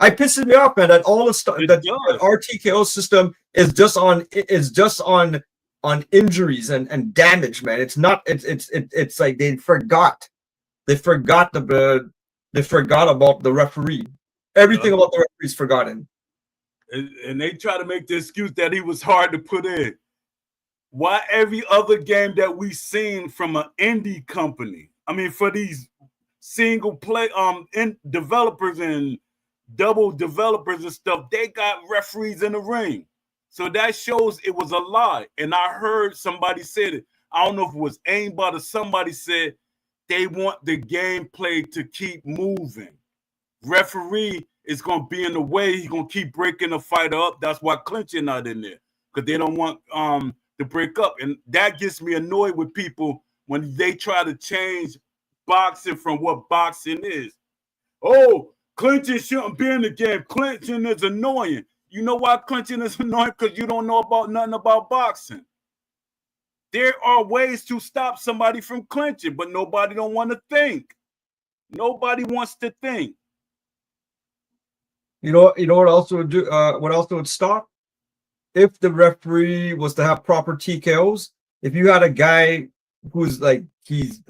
It pisses me off, man. That all the stuff that our TKO system is just on injuries and damage, man. It's not. It's like they forgot. They forgot about the referee. Everything about the referee is forgotten. And they try to make the excuse that he was hard to put in. Why every other game that we seen from an indie company, I mean, for these single play developers and double developers and stuff, they got referees in the ring. So that shows it was a lie. And I heard somebody said it. I don't know if it was aimbot or somebody said they want the gameplay to keep moving. Referee is going to be in the way. He's going to keep breaking the fighter up. That's why clinching not in there, because they don't want to break up. And that gets me annoyed with people when they try to change boxing from what boxing is. Oh, clinching shouldn't be in the game. Clinching is annoying. You know why clinching is annoying? Because you don't know about nothing about boxing. There are ways to stop somebody from clinching, but nobody don't want to think. Nobody wants to think. You know what else would do? What else would stop? If the referee was to have proper TKOs. If you had a guy who's like he's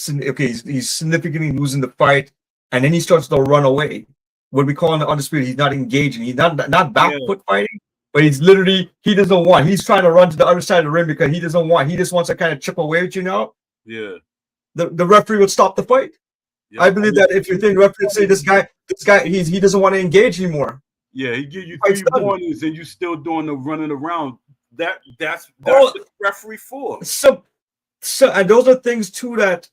significantly losing the fight, and then he starts to run away. What we call in the undisputed, he's not engaging. He's not back foot fighting, but he's literally, he doesn't want. He's trying to run to the other side of the ring because he doesn't want. He just wants to kind of chip away at you now. Yeah. The referee would stop the fight. Yeah, I believe that if you think referee would say this guy he doesn't want to engage anymore. Yeah, he give you 3 warnings and you still doing the running around. That's what the referee for. So and those are things too that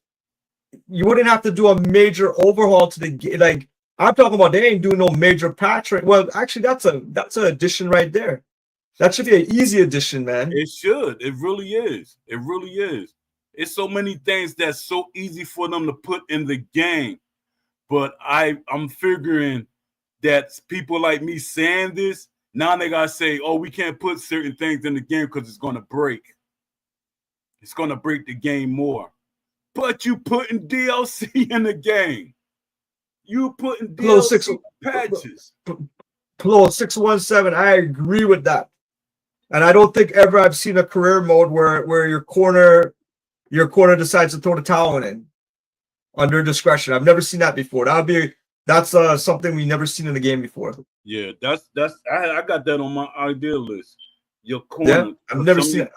you wouldn't have to do a major overhaul to the, like I'm talking about. They ain't doing no major patch. Right? Well, actually, that's an addition right there. That should be an easy addition, man. It should. It really is. It really is. It's so many things that's so easy for them to put in the game. But I'm figuring that people like me saying this, now they gotta say, oh, we can't put certain things in the game because it's gonna break. It's gonna break the game more. But you putting DLC in the game. You putting DLC patches. Plo 617, I agree with that. And I don't think ever I've seen a career mode where your corner decides to throw the towel in under discretion. I've never seen that before. That's something we've never seen in the game before. Yeah, I got that on my idea list. Your corner. Yeah, I've never seen it.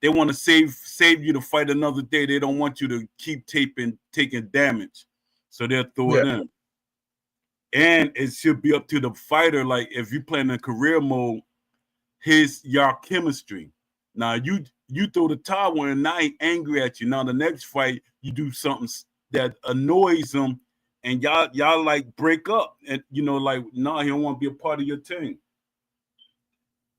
They want to save you to fight another day. They don't want you to keep taking damage. So they'll throw it in. And it should be up to the fighter. Like if you play in a career mode, your chemistry. Now you throw the towel in, now he angry at you. Now the next fight, you do something that annoys him, and y'all like break up. And he don't want to be a part of your team.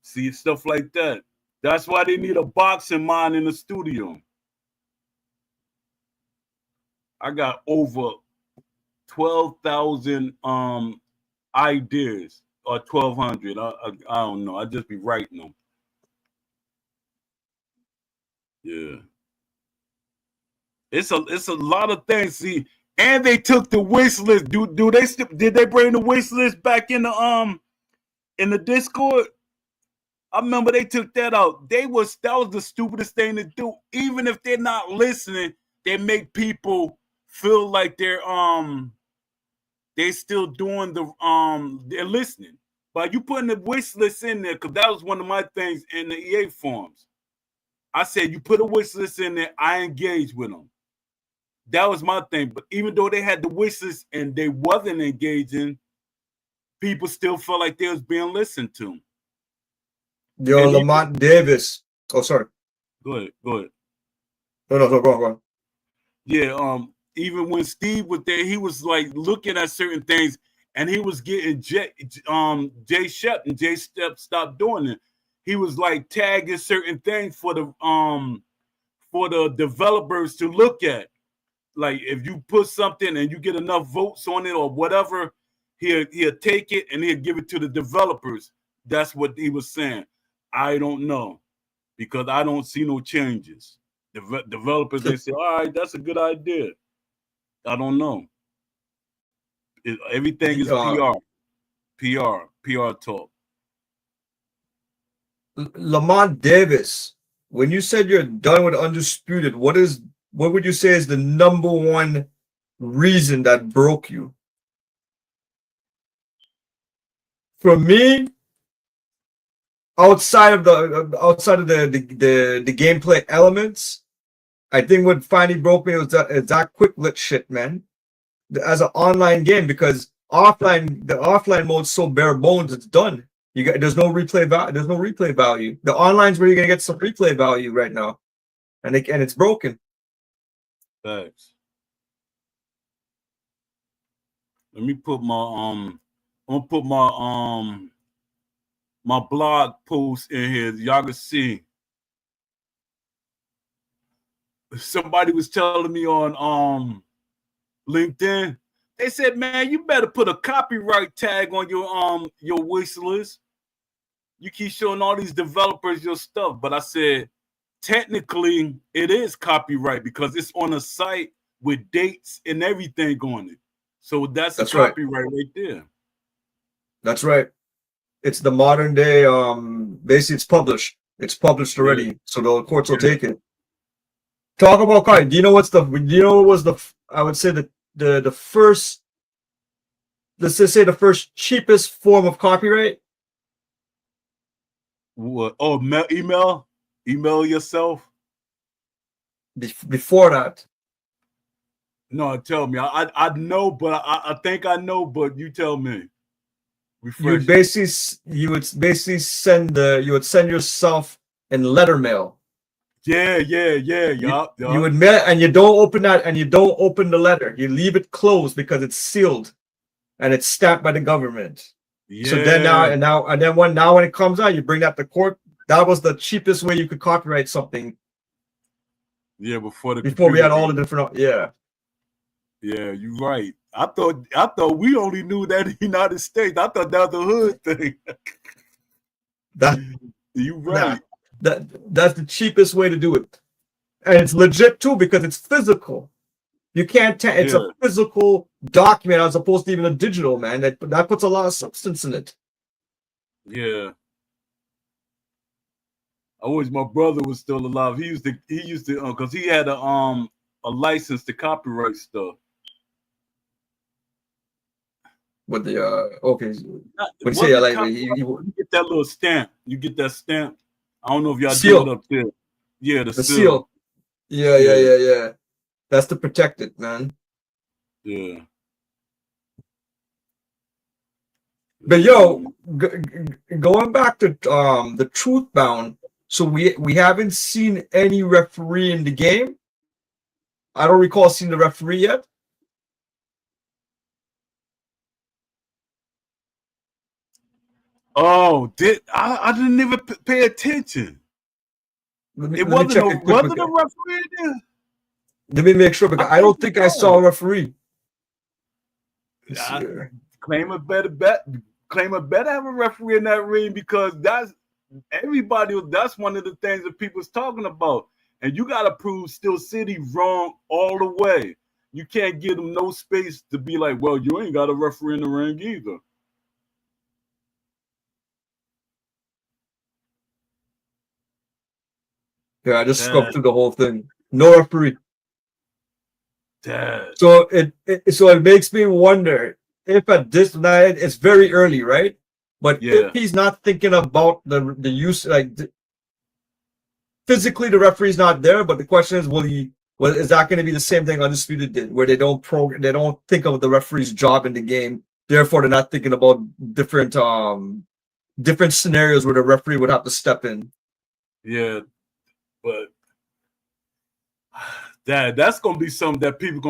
See, stuff like that. That's why they need a boxing mind in the studio. I got over 12,000 ideas, or 1,200. I don't know. I just be writing them. Yeah, it's a lot of things. See, and they took the wish list. Did they bring the wish list back in the Discord? I remember they took that out. That was the stupidest thing to do. Even if they're not listening, they make people feel like they're still doing they're listening. By you putting the wish list in there, because that was one of my things in the EA forums. I said, you put a wish list in there, I engage with them. That was my thing. But even though they had the wish list and they wasn't engaging, people still felt like they was being listened to. Yo, And Lamont Davis. Oh, sorry. Go ahead. No, go on. Yeah, even when Steve was there, he was like looking at certain things, and he was getting Jay Shep, and Jay Shep stopped doing it. He was like tagging certain things for the developers to look at. Like if you put something and you get enough votes on it or whatever, he'll take it and he'll give it to the developers. That's what he was saying. I don't know, because I don't see no changes. Developers, they say, all right, that's a good idea. I don't know. Everything is PR talk. Lamont Davis, when you said you're done with Undisputed, what would you say is the number one reason that broke you? For me, outside of the gameplay elements, I think what finally broke me was that quick lit shit, man. As an online game, because the offline mode's so bare bones, it's done. There's no replay value. There's no replay value. The online's where you're gonna get some replay value right now, and it's broken. Thanks. Let me put my I'm gonna put my blog post in here. Y'all can see. Somebody was telling me on LinkedIn. They said, man, you better put a copyright tag on your wish list. You keep showing all these developers your stuff. But I said, technically, it is copyright because it's on a site with dates and everything on it. So that's a copyright right there. That's right. It's the modern day. Basically, it's published. It's published already, yeah. So the courts will take it. Talk about copyright. Do you know what was the? I would say the first. Let's just say the first cheapest form of copyright. What? Oh, email yourself. Before that. No, tell me. I know, but I think I know, but you tell me. You would basically send yourself in letter mail. Yeah. You admit, and you don't open that, and you don't open the letter. You leave it closed because it's sealed, and it's stamped by the government. Yeah. So then when it comes out, you bring that to court. That was the cheapest way you could copyright something. Yeah, before we had all the different. Yeah. Yeah, you're right. I thought we only knew that in the United States. I thought that was a hood thing. You're right. That's the cheapest way to do it, and it's legit too because it's physical. You can't. It's a physical document as opposed to even a digital, man. That puts a lot of substance in it. Yeah. I wish my brother was still alive. He used to because he had a license to copyright stuff. With the okay, when you say you get that little stamp, you get that stamp. I don't know if y'all do it up there. Yeah, the seal. Yeah. That's to protect it, man. Yeah. But yo, going back to the Truth Bound, so we haven't seen any referee in the game. I don't recall seeing the referee yet. Oh, I didn't even pay attention. It wasn't a referee there. Let me make sure because I don't think I saw a referee. Claim it better have a referee in that ring because that's one of the things that people's talking about. And you gotta prove Steel City wrong all the way. You can't give them no space to be like, well, you ain't got a referee in the ring either. Yeah, I just scrubbed through the whole thing. No referee. Dad. So it makes me wonder if at this night it's very early, right? But Yeah. if he's not thinking about the use, like physically, the referee's not there. But the question is, is that going to be the same thing Undisputed did, where they don't think of the referee's job in the game, therefore they're not thinking about different scenarios where the referee would have to step in. Yeah, but that's gonna be something that people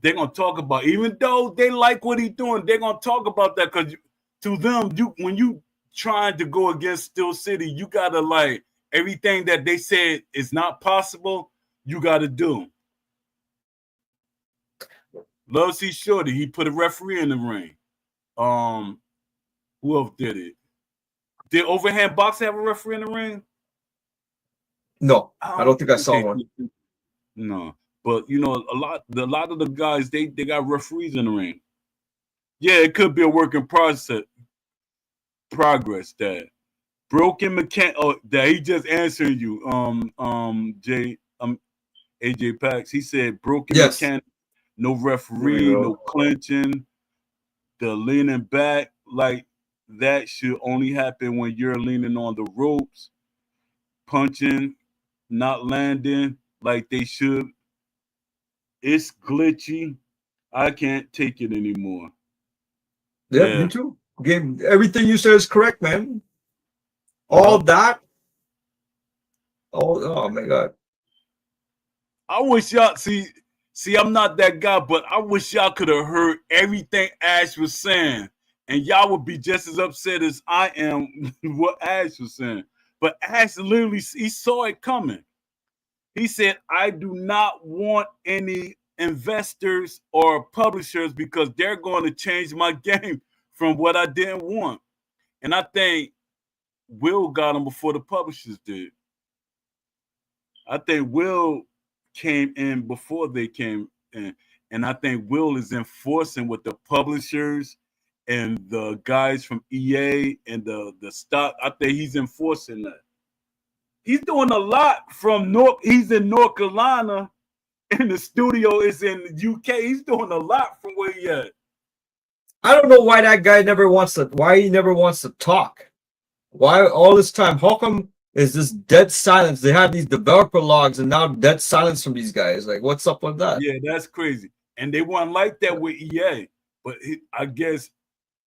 they're gonna talk about. Even though they like what he's doing, they're gonna talk about that, because to them, when you trying to go against Steel City, you gotta like everything that they said is not possible, you gotta do. Love C Shorty, he put a referee in the ring. Who else did it? Did Overhand Box have a referee in the ring? No, I don't think I saw one. No, but you know, a lot of the guys they got referees in the ring. Yeah, it could be a work in progress. That broken mechanic. Oh, that he just answering you. AJ Pax. He said broken mechanic. No referee. No clinching. The leaning back like that should only happen when you're leaning on the ropes. Punching, not landing like they should. It's glitchy. I can't take it anymore. Yeah, me too. Game, everything you said is correct, man. All that. Oh my God. I wish y'all see. I'm not that guy, but I wish y'all could have heard everything Ash was saying, and y'all would be just as upset as I am what Ash was saying. But Ash literally, he saw it coming. He said, "I do not want any investors or publishers because they're going to change my game from what I didn't want." And I think Will got him before the publishers did. I think Will came in before they came in. And I think Will is enforcing with the publishers and the guys from EA and the stock. I think he's enforcing that. He's doing a lot from he's in North Carolina and the studio is in the UK. He's doing a lot from where he at. I don't know why that guy never wants to talk. Why all this time? How come is this dead silence? They have these developer logs and now dead silence from these guys. Like, what's up with that? Yeah, that's crazy. And they weren't like that with EA. But I guess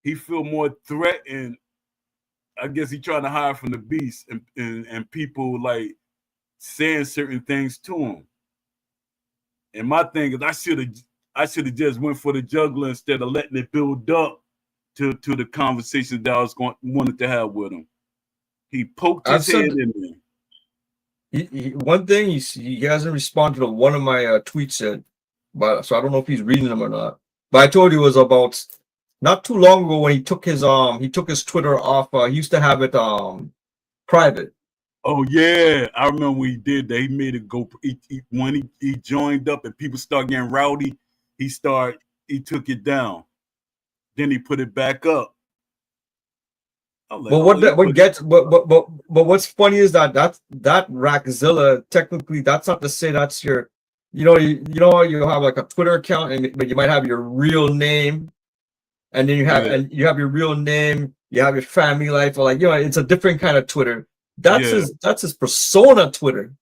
he feel more threatened. I guess he trying to hide from the beast and people like saying certain things to him. And my thing is, I should have just went for the juggler instead of letting it build up to the conversation that I was wanted to have with him. He poked his head in there. One thing he hasn't responded to one of my tweets yet, but so I don't know if he's reading them or not. But I told you it was about not too long ago when he took his Twitter off. He used to have it private. Oh yeah, I remember when he did that. He made it go. When he joined up and people start getting rowdy, he took it down. Then he put it back up. Like, but what's funny is that Rackzilla, technically that's not to say that's your, you have like a Twitter account but you might have your real name, and then you have your real name, you have your family life, or like it's a different kind of Twitter. That's his persona Twitter.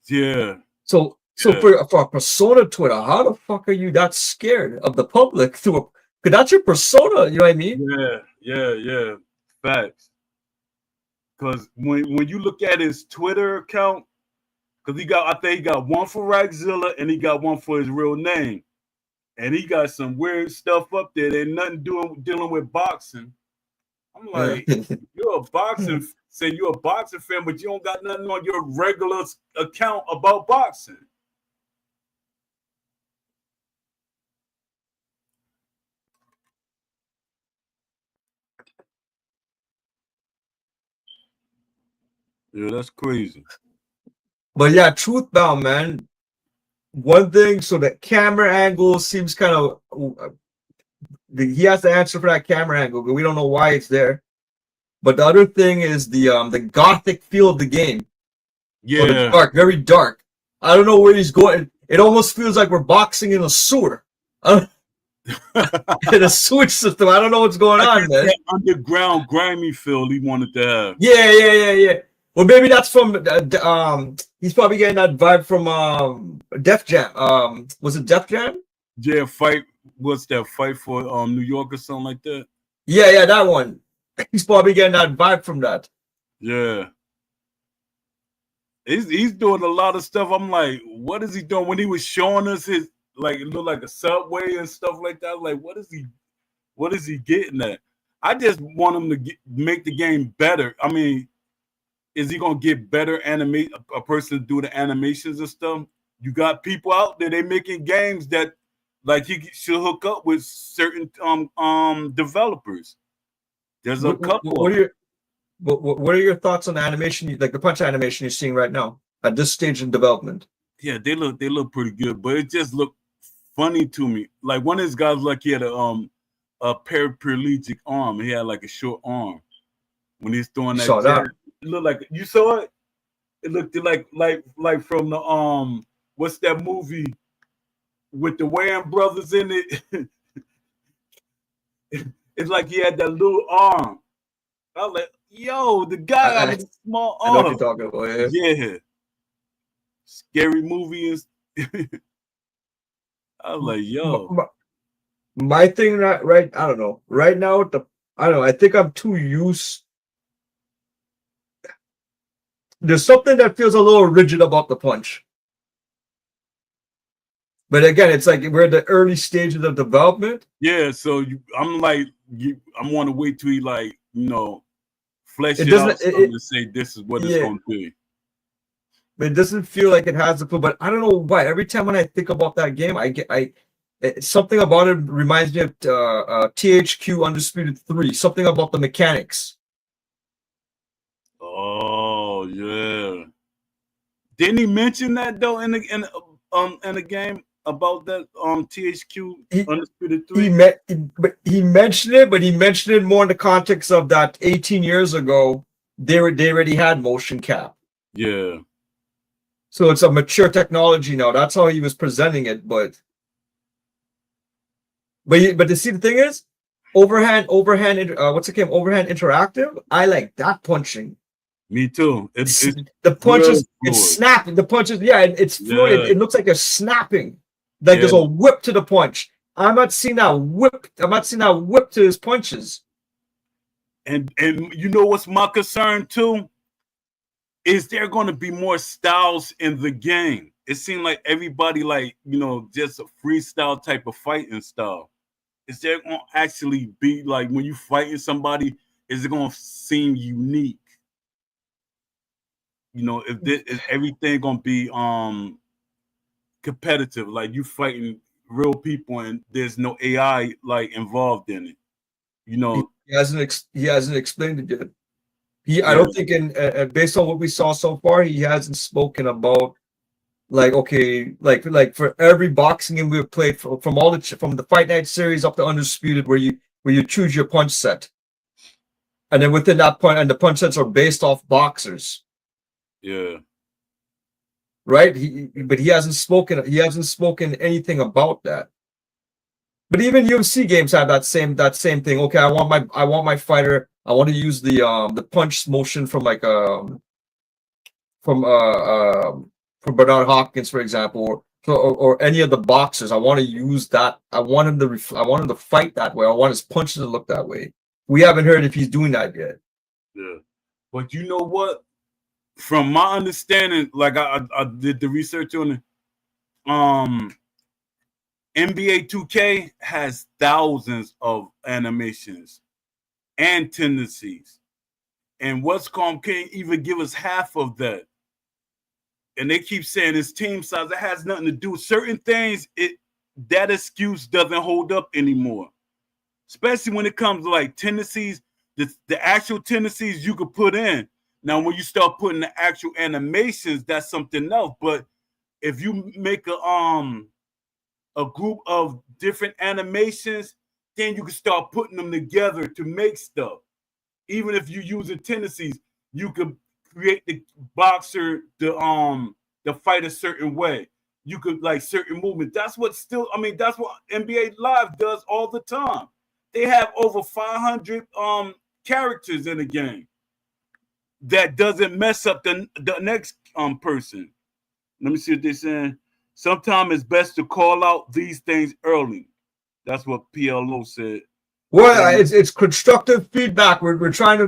Yeah. So for a persona Twitter, how the fuck are you that scared of the public because that's your persona? You know what I mean? Yeah. Facts. Because when you look at his Twitter account, because I think he got one for Rackzilla and he got one for his real name, and he got some weird stuff up there. There's nothing dealing with boxing. I'm like, you're a boxing. Say you're a boxing fan, but you don't got nothing on your regular account about boxing. Yeah, that's crazy. But yeah, truth bound, man. One thing, so the camera angle seems kind of. He has to answer for that camera angle, but we don't know why it's there. But the other thing is the gothic feel of the game. Yeah, so it's dark, very dark. I don't know where he's going. It almost feels like we're boxing in a sewer. The sewage system. I don't know what's going on, man. That underground grimy feel he wanted to have. Yeah. Well, maybe that's from he's probably getting that vibe from Def Jam. Was it Def Jam? Yeah, fight. What's that fight for New York or something like that? Yeah, that one. He's probably getting that vibe from that. Yeah. He's doing a lot of stuff. I'm like, what is he doing? When he was showing us his, like, it looked like a subway and stuff like that. I'm like, what is he getting at? I just want him to make the game better. I mean, is he gonna get better animate a person to do the animations and stuff? You got people out there, they making games that like he should hook up with certain developers. There's a couple. What are your thoughts on the animation, like the punch animation you're seeing right now at this stage in development? Yeah, they look pretty good, but it just looked funny to me. Like one of his guys, like he had a paraplegic arm. He had like a short arm when he's throwing that. Saw that. It looked like you saw it. It looked like from the what's that movie with the Wayans brothers in it? It's like he had that little arm. I was like, yo, the guy had a small arm. I know what you're talking about. Yeah. Scary movie is. I was like, yo. My thing, right? I don't know. Right now, I don't know. I think I'm too used. There's something that feels a little rigid about the punch. But again, it's like we're at the early stages of development. Yeah, so I'm like, I'm want to wait till he like, flesh it out to say this is what it's going to be. But it doesn't feel like it has the feel. But I don't know why. Every time when I think about that game, something about it reminds me of THQ Undisputed 3. Something about the mechanics. Oh yeah. Didn't he mention that though in the game about that THQ Undisputed 3? He mentioned it, but he mentioned it more in the context of that 18 years ago they already had motion cap. Yeah. So it's a mature technology now. That's how he was presenting it, but to see the thing is, overhand what's it called? Overhand interactive. I like that punching. Me too. The punches, it's snapping. The punches, it's fluid. Yeah. It looks like they're snapping. Like there's a whip to the punch. I'm not seeing that whip. I'm not seeing that whip to his punches. And you know what's my concern too? Is there going to be more styles in the game? It seemed like everybody just a freestyle type of fighting style. Is there going to actually be like when you fighting somebody, is it going to seem unique? Is everything going to be competitive, like you fighting real people and there's no AI like involved in it? He hasn't explained it yet. I don't think, based on what we saw so far, he hasn't spoken about like for every boxing game we've played from the Fight Night series up to Undisputed, where you choose your punch set, and then within that punch, and the punch sets are based off boxers. Yeah. Right. But he hasn't spoken anything about that. But even UFC games have that same thing. Okay, I want my fighter. I want to use the punch motion from Bernard Hopkins, for example, or any of the boxers. I want to use that. I want him to fight that way. I want his punches to look that way. We haven't heard if he's doing that yet. Yeah, but you know what? From my understanding, like I did the research on it. NBA 2K has thousands of animations and tendencies, and Westcom can't even give us half of that. And they keep saying it's team size. It has nothing to do with certain things. That excuse doesn't hold up anymore, especially when it comes to like tendencies. The actual tendencies you could put in. Now, when you start putting the actual animations, that's something else. But if you make a group of different animations, then you can start putting them together to make stuff. Even if you use the tendencies, you could create the boxer to fight a certain way. You could like certain movements. That's what still. I mean, that's what NBA Live does all the time. They have over 500 characters in the game that doesn't mess up the next person. Let me see what they're saying. Sometimes it's best to call out these things early. That's what PLO said. Well, it's constructive feedback. We're trying to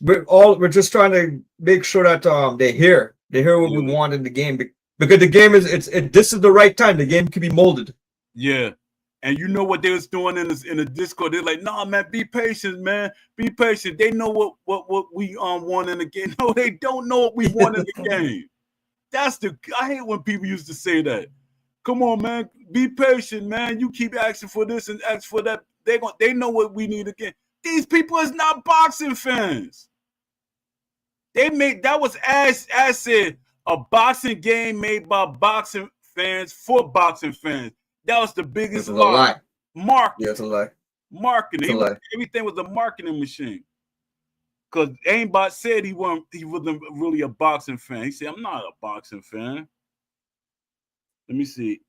we're just trying to make sure that they hear what we want in the game, because the game is this is the right time. The game can be molded. Yeah. And you know what they was doing in the Discord? They're like, "Nah, man, be patient, man. Be patient." They know what we want in the game. No, they don't know what we want in the game. I hate when people used to say that. Come on, man, be patient, man. You keep asking for this and ask for that. They know what we need again. These people is not boxing fans. That was as said, a boxing game made by boxing fans for boxing fans. That was the biggest lie. Marketing. Yeah, it's a lie. Marketing. Everything was a marketing machine. Because Aimbot said he wasn't really a boxing fan. He said, "I'm not a boxing fan." Let me see.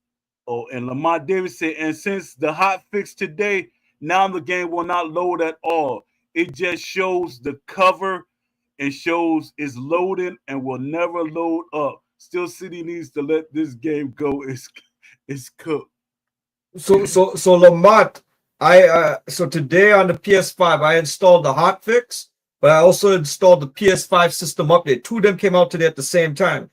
Oh, and Lamont Davis said, "And since the hot fix today, now the game will not load at all. It just shows the cover and shows it's loading and will never load up. Still City needs to let this game go. It's cooked." So Lamont, so today on the PS5 I installed the hotfix, but I also installed the PS5 system update. Two of them came out today at the same time,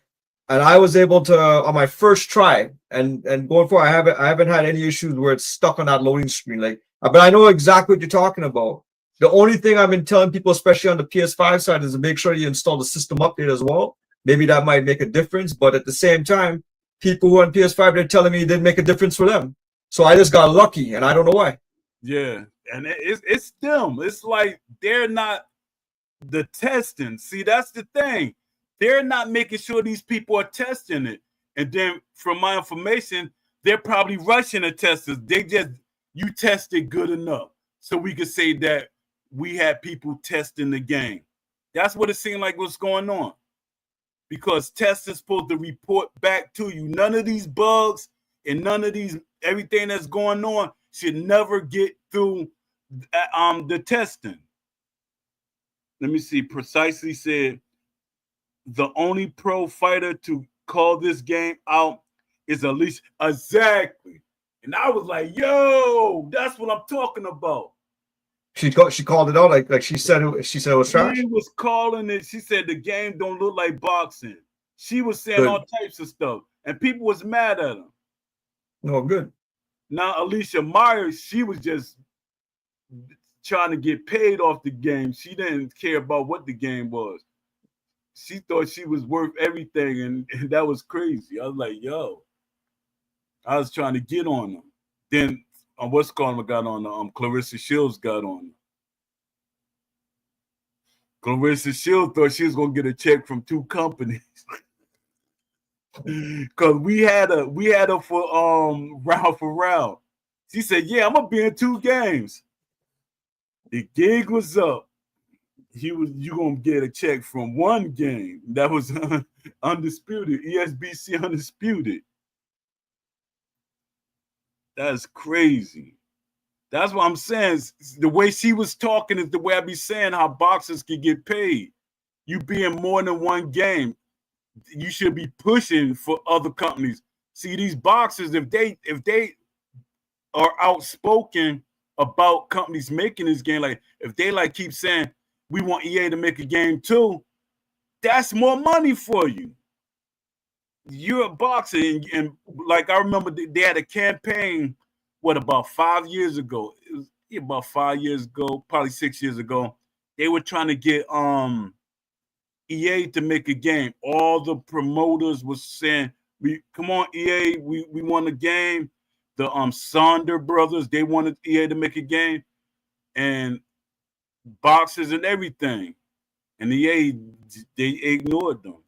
and I was able to on my first try and going forward. I haven't had any issues where it's stuck on that loading screen. But I know exactly what you're talking about. The only thing I've been telling people, especially on the PS5 side, is to make sure you install the system update as well. Maybe that might make a difference, but at the same time, people who are on PS5, they're telling me it didn't make a difference for them. So I just got lucky, and I don't know why. Yeah, and it's them. It's like they're not the testing. See, that's the thing. They're not making sure these people are testing it. And then, from my information, they're probably rushing the testers. You tested good enough, so we could say that we had people testing the game. That's what it seemed like was going on. Because testers supposed to report back to you. None of these bugs and none of these everything that's going on should never get through the testing. Let me see. Precisely said the only pro fighter to call this game out is Alicia. Exactly. And I was like, "Yo, that's what I'm talking about." She called it out like she said it was trash. She was calling it. She said the game don't look like boxing. She was saying all types of stuff, and people was mad at her. No, good. Now Alicia Myers, she was just trying to get paid off the game. She didn't care about what the game was. She thought she was worth everything, and that was crazy. I was like, "Yo," I was trying to get on them. Then what's called got on the Clarissa Shields got on them. Clarissa Shields thought she was gonna get a check from two companies. Cause we had her for round for round. She said, "Yeah, I'm gonna be in 2 games." The gig was up. You gonna get a check from 1 game. That was undisputed. ESBC undisputed. That's crazy. That's what I'm saying. The way she was talking is the way I be saying how boxers can get paid. You be in more than 1 game. You should be pushing for other companies. See, these boxers, if they are outspoken about companies making this game, like if they keep saying we want EA to make a game too, that's more money for you. You're a boxer, and like I remember they had a campaign. What, about 5 years ago? It was about 5 years ago, probably 6 years ago. They were trying to get EA to make a game. All the promoters was saying, come on, EA, we want a game." The Sonder brothers, they wanted EA to make a game, and boxers and everything. And EA, they ignored them.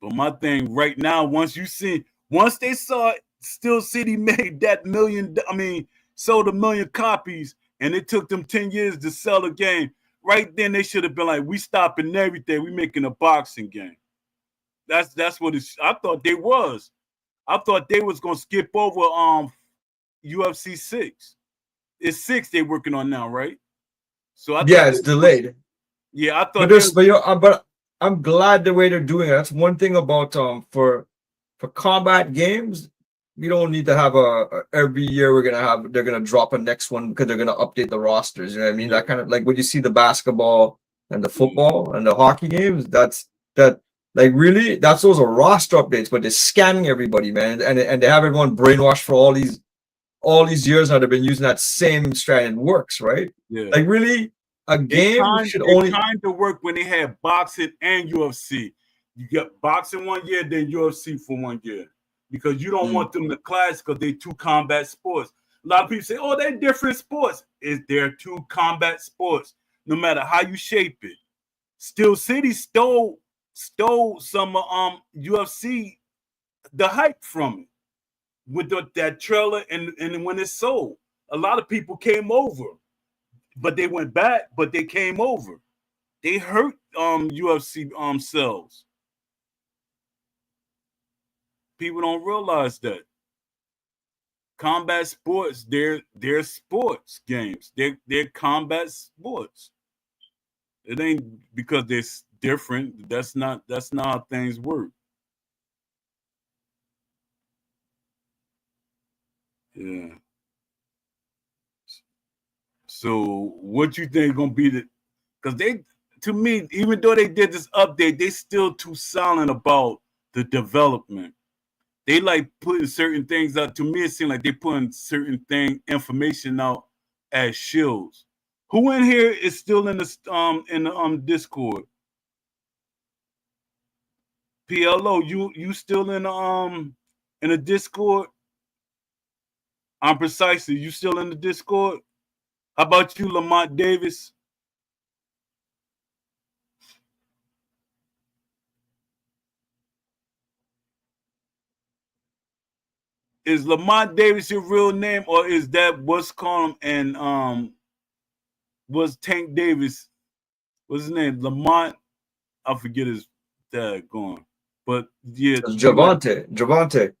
But my thing right now, once they saw Steel City made that sold 1 million copies, and it took them 10 years to sell the game. Right then, they should have been like, "We stopping everything. We making a boxing game." That's what it's. I thought they was. I thought they was gonna skip over UFC 6. It's 6 they working on now, right? So I thought Yeah, they it's was pushing. delayed. Yeah, I But thought they there's was. but I'm glad the way they're doing it. That's one thing about for combat games, we don't need to have every year they're gonna drop a next one because they're gonna update the rosters. You know what I mean? Yeah, That kind of like when you see the basketball and the yeah, football and the hockey games, that like really that's those are roster updates, but they're scanning everybody, man, and they have everyone brainwashed for all these years now. They've been using that same strand and it works, right? yeah. Like really, a game should It only kind of worked when they had boxing and UFC. You got boxing 1 year, then UFC for 1 year, because you don't Mm. want them to clash because they two combat sports. A lot of people say, "Oh, they're different sports." Is there two combat sports? No matter how you shape it. Steel City stole some UFC the hype from it with that trailer and when it sold. A lot of people came over, but they went back, but they came over. They hurt UFC sales. People don't realize that combat sports, they're sports games. They're combat sports. It ain't because they're different. That's not how things work. Yeah. So what you think gonna be the? Because they, to me, even though they did this update, they still too silent about the development. They like putting certain things out. To me, it seems like they putting certain information out as shields. Who in here is still in the Discord? PLO, you still in the Discord? I'm precisely. You still in the Discord? How about you, Lamont Davis? Is Lamont Davis your real name, or is that what's called and was Tank Davis? What's his name? Lamont. I forget his dad going. But yeah, you like Javante.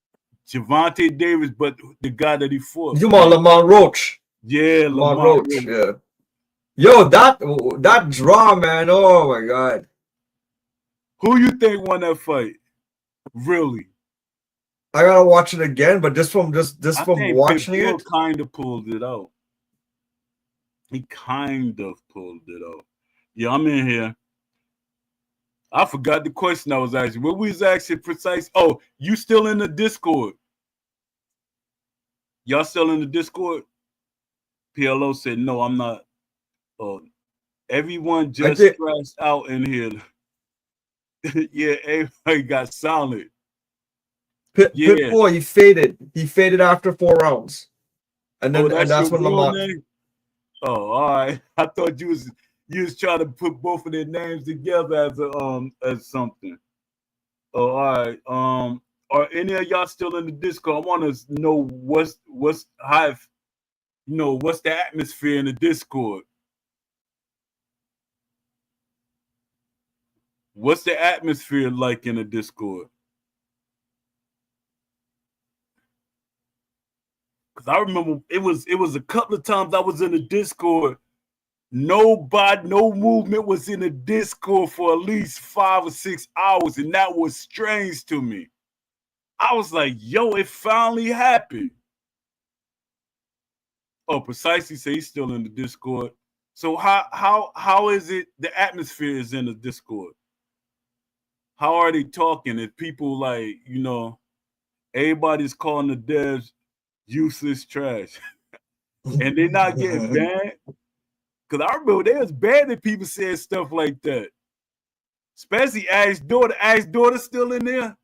Javante Davis, but the guy that he fought. You about Lamont Roach. Yeah, Lamont Lamont Roach, Roach. yeah. Yo, that draw, man. Oh my god. Who you think won that fight? Really? I gotta watch it again, but just I from think watching Pitbull it, kind of pulled it out. He kind of pulled it out. Yeah, I'm in here. I forgot the question I was asking. What we was asking precise? Oh, you still in the Discord? Y'all still in the Discord? PLO said no, I'm not. Oh, everyone I just think crashed out in here. Yeah, everybody got silent. Yeah. Pitbull he faded. He faded after 4 rounds, and Oh, and that's your that's when real Lamont. name? Oh, all right. I thought you was trying to put both of their names together as something. Oh, all right. Are any of y'all still in the Discord? I want to know what's how what's the atmosphere in the Discord? What's the atmosphere like in the Discord? Because I remember it was a couple of times I was in the Discord. Nobody, no movement was in the Discord for at least 5 or 6 hours, and that was strange to me. I was like, yo, it finally happened. Oh, precisely say he's still in the Discord. So how is it the atmosphere is in the Discord? How are they talking? If people like, everybody's calling the devs useless trash and they're not getting banned? Because I remember they was banning people saying stuff like that. Especially Ash's daughter. Ash's daughter still in there.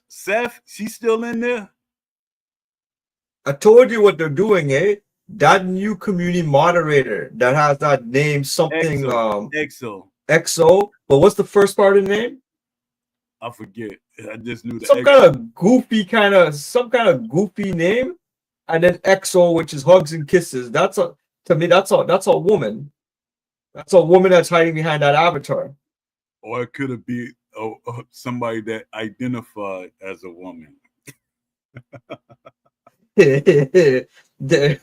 Seth, she's still in there. I told you what they're doing, eh? That new community moderator that has that name something EXO. XO. But what's the first part of the name? I forget. I just knew the Some some kind of goofy name, and then XO, which is hugs and kisses. To me, that's a woman. That's a woman that's hiding behind that avatar. or it could be somebody that identified as a woman. They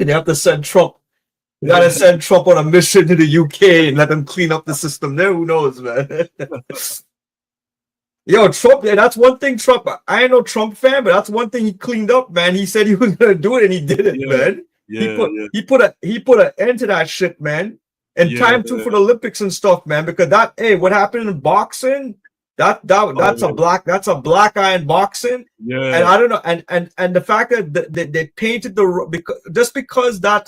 have to send Trump. You gotta send Trump on a mission to the UK and let them clean up the system there. Who knows, man? Yo, Trump, yeah, that's one thing Trump, I ain't no Trump fan, but that's one thing he cleaned up, man. He said he was gonna do it and he did it, man. He put an end to that shit, man. And time too for the Olympics and stuff, man. Because that, hey, what happened in boxing? That's a black eye in boxing. Yeah. And I don't know, and the fact that they painted because that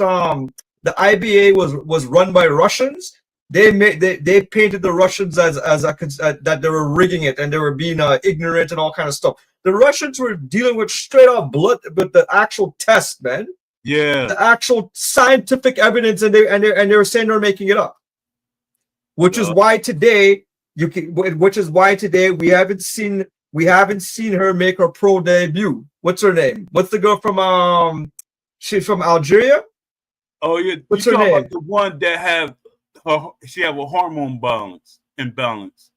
the IBA was run by Russians, they painted the Russians as that they were rigging it and they were being ignorant and all kind of stuff. The Russians were dealing with straight up blood with the actual test, man. Yeah, the actual scientific evidence, and they were saying they were making it up, which is why today we haven't seen her make her pro debut. What's her name? What's the girl from she's from Algeria? Oh yeah, what's her name? About the one that she have a hormone imbalance.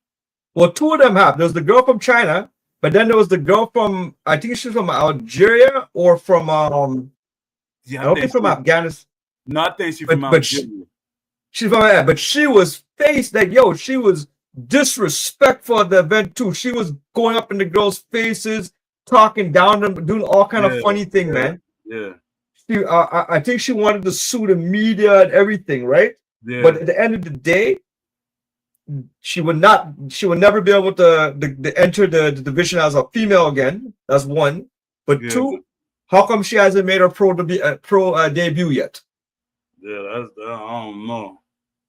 Well, two of them have. There's the girl from China, but then there was the girl from, I think she's from Algeria or from yeah, I don't think from Afghanistan. No, I think she's from Algeria. She's from but she was she was disrespectful at the event too. She was going up in the girls' faces, talking down them, doing all kind of funny thing, man. Yeah. She, I think she wanted to sue the media and everything, right? Yeah. But at the end of the day, she would never be able to enter the division as a female again. That's one. But two, how come she hasn't made her pro debut yet? Yeah, I don't know.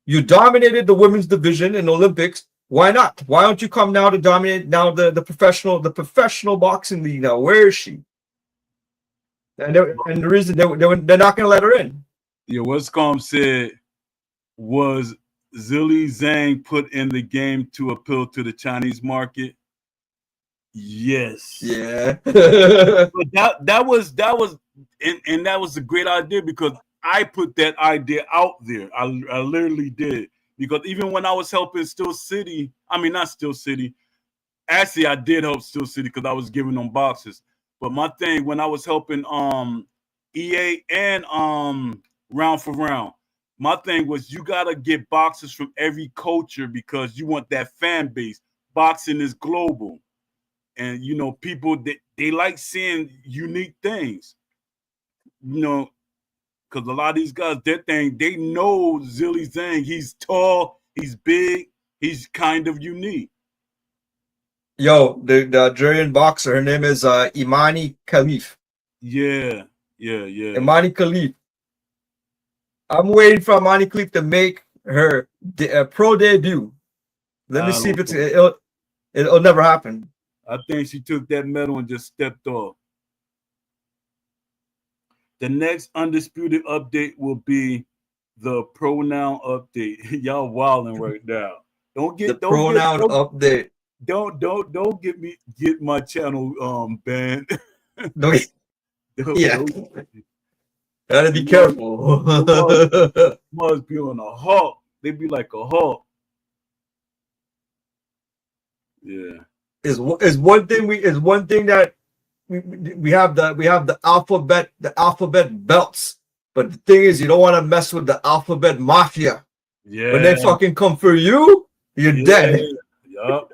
You dominated the women's division in the Olympics. Why not? Why don't you come now to dominate the professional boxing league now? Where is she? And the reason they're not going to let her in. Yeah, Westcom said, was Zili Zhang put in the game to appeal to the Chinese market? Yes. Yeah. But that was and that was a great idea because I put that idea out there. I literally did, because even when I was helping Steel City, not Steel City. Actually, I did help Steel City because I was giving them boxes. But my thing, when I was helping EA and Round for Round, my thing was you gotta get boxers from every culture because you want that fan base. Boxing is global, and people they like seeing unique things. Because a lot of these guys, they know Zili Zhang. He's tall, he's big, he's kind of unique. Yo, the Algerian boxer, her name is Imani Khalif. Yeah. Imani Khalif. I'm waiting for Imani Khalif to make her pro debut. Let me see if it'll never happen. I think she took that medal and just stepped off. The next undisputed update will be the pronoun update. Y'all wilding right now. Update. Don't get my channel banned. Gotta be careful. Must be on a hawk. They be like a hawk. Yeah. Is one thing that we have the alphabet belts, but the thing is you don't want to mess with the alphabet mafia. Yeah. When they fucking come for you, you're dead. Yup.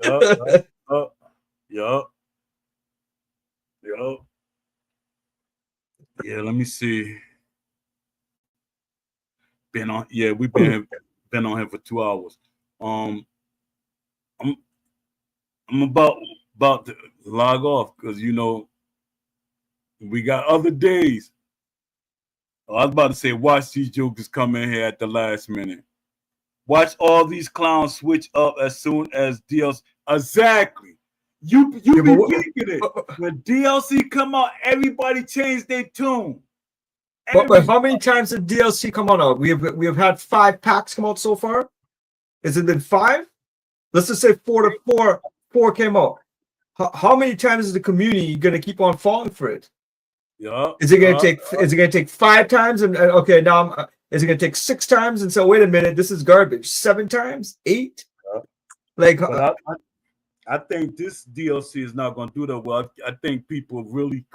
Yeah, let me see. We've been on here for 2 hours. I'm about to log off because we got other days. I was about to say, watch these jokers come in here at the last minute. Watch all these clowns switch up as soon as DLC. Exactly. You be thinking it. When DLC come out, everybody change their tune. But how many times did DLC come out? We have had 5 packs come out so far. Has it been 5? Let's just say 4 came out. How many times is the community gonna keep on falling for it? Yeah. Is it gonna take 5 times? And okay, now is it gonna take 6 times? And so wait a minute, this is garbage. 7 times? 8? Like, But I think this DLC is not going to do that well. I think people really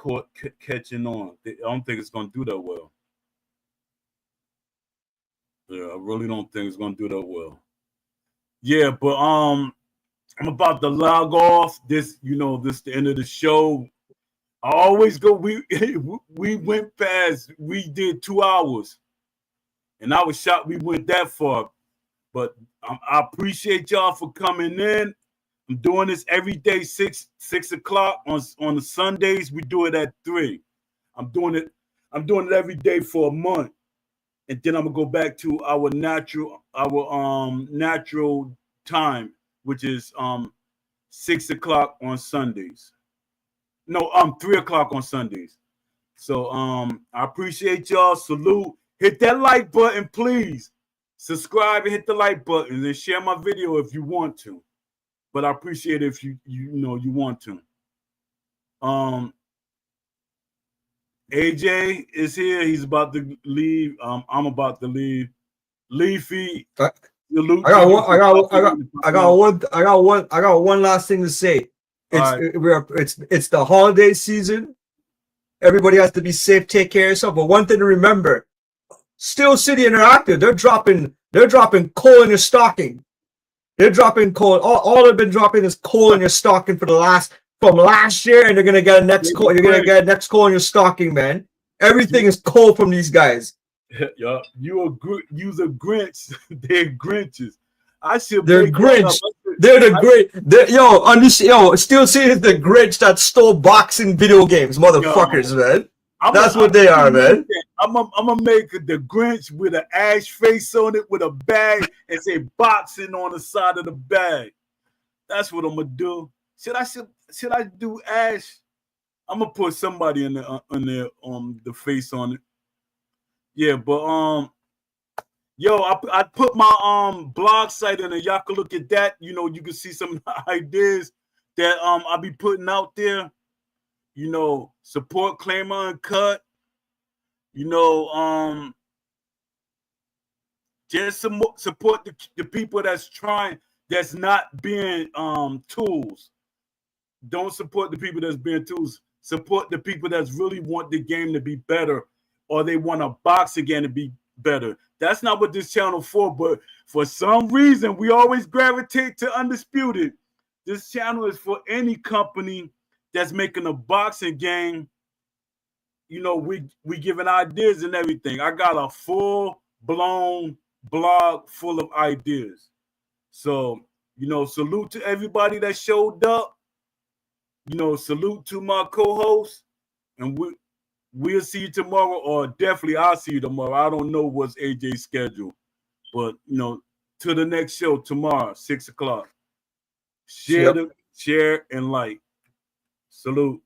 catching on. I don't think it's going to do that well. Yeah, I really don't think it's going to do that well. Yeah, but I'm about to log off. This is the end of the show. I always go. We went past. We did 2 hours, and I was shocked we went that far. But I appreciate y'all for coming in. I'm doing this every day, 6 o'clock on the Sundays. We do it at 3. I'm doing it every day for a month, and then I'm gonna go back to our natural time, which is 6 o'clock on Sundays. No, 3 o'clock on Sundays. So I appreciate y'all. Salute. Hit that like button, please. Subscribe and hit the like button and share my video if you want to. But I appreciate it if you want to. AJ is here. He's about to leave. I'm about to leave. Leafy. I got one last thing to say. It's the holiday season. Everybody has to be safe, take care of yourself. But one thing to remember, Steel City Interactive, they're dropping coal in your stocking. They're dropping coal. All they've been dropping is coal in your stocking from last year, and they're gonna get next coal. You're gonna get next coal in your stocking, man. Everything is coal from these guys. Yeah, you're a Grinch. They're Grinches. They're Grinch. They're the great. Steel City is the Grinch that stole boxing video games, motherfuckers, man. That's what they are, man. I'm gonna make the Grinch with an ash face on it with a bag and say boxing on the side of the bag. That's what I'm gonna do. Should I do ash? I'm gonna put somebody in there the face on it. Yeah, but I put my blog site in there. Y'all can look at that. You can see some ideas that I'll be putting out there. Support Claimer Uncut. Just support the people that's not being tools. Don't support the people that's being tools. Support the people that's really want the game to be better, or they want a box again to be better. That's not what this channel for, but for some reason we always gravitate to Undisputed. This channel is for any company that's making a boxing game. We giving ideas and everything. I got a full-blown blog full of ideas. So, salute to everybody that showed up. Salute to my co-host, and we'll see you tomorrow, or definitely I'll see you tomorrow. I don't know what's AJ's schedule, but to the next show tomorrow, 6 o'clock. Share and like. Salute.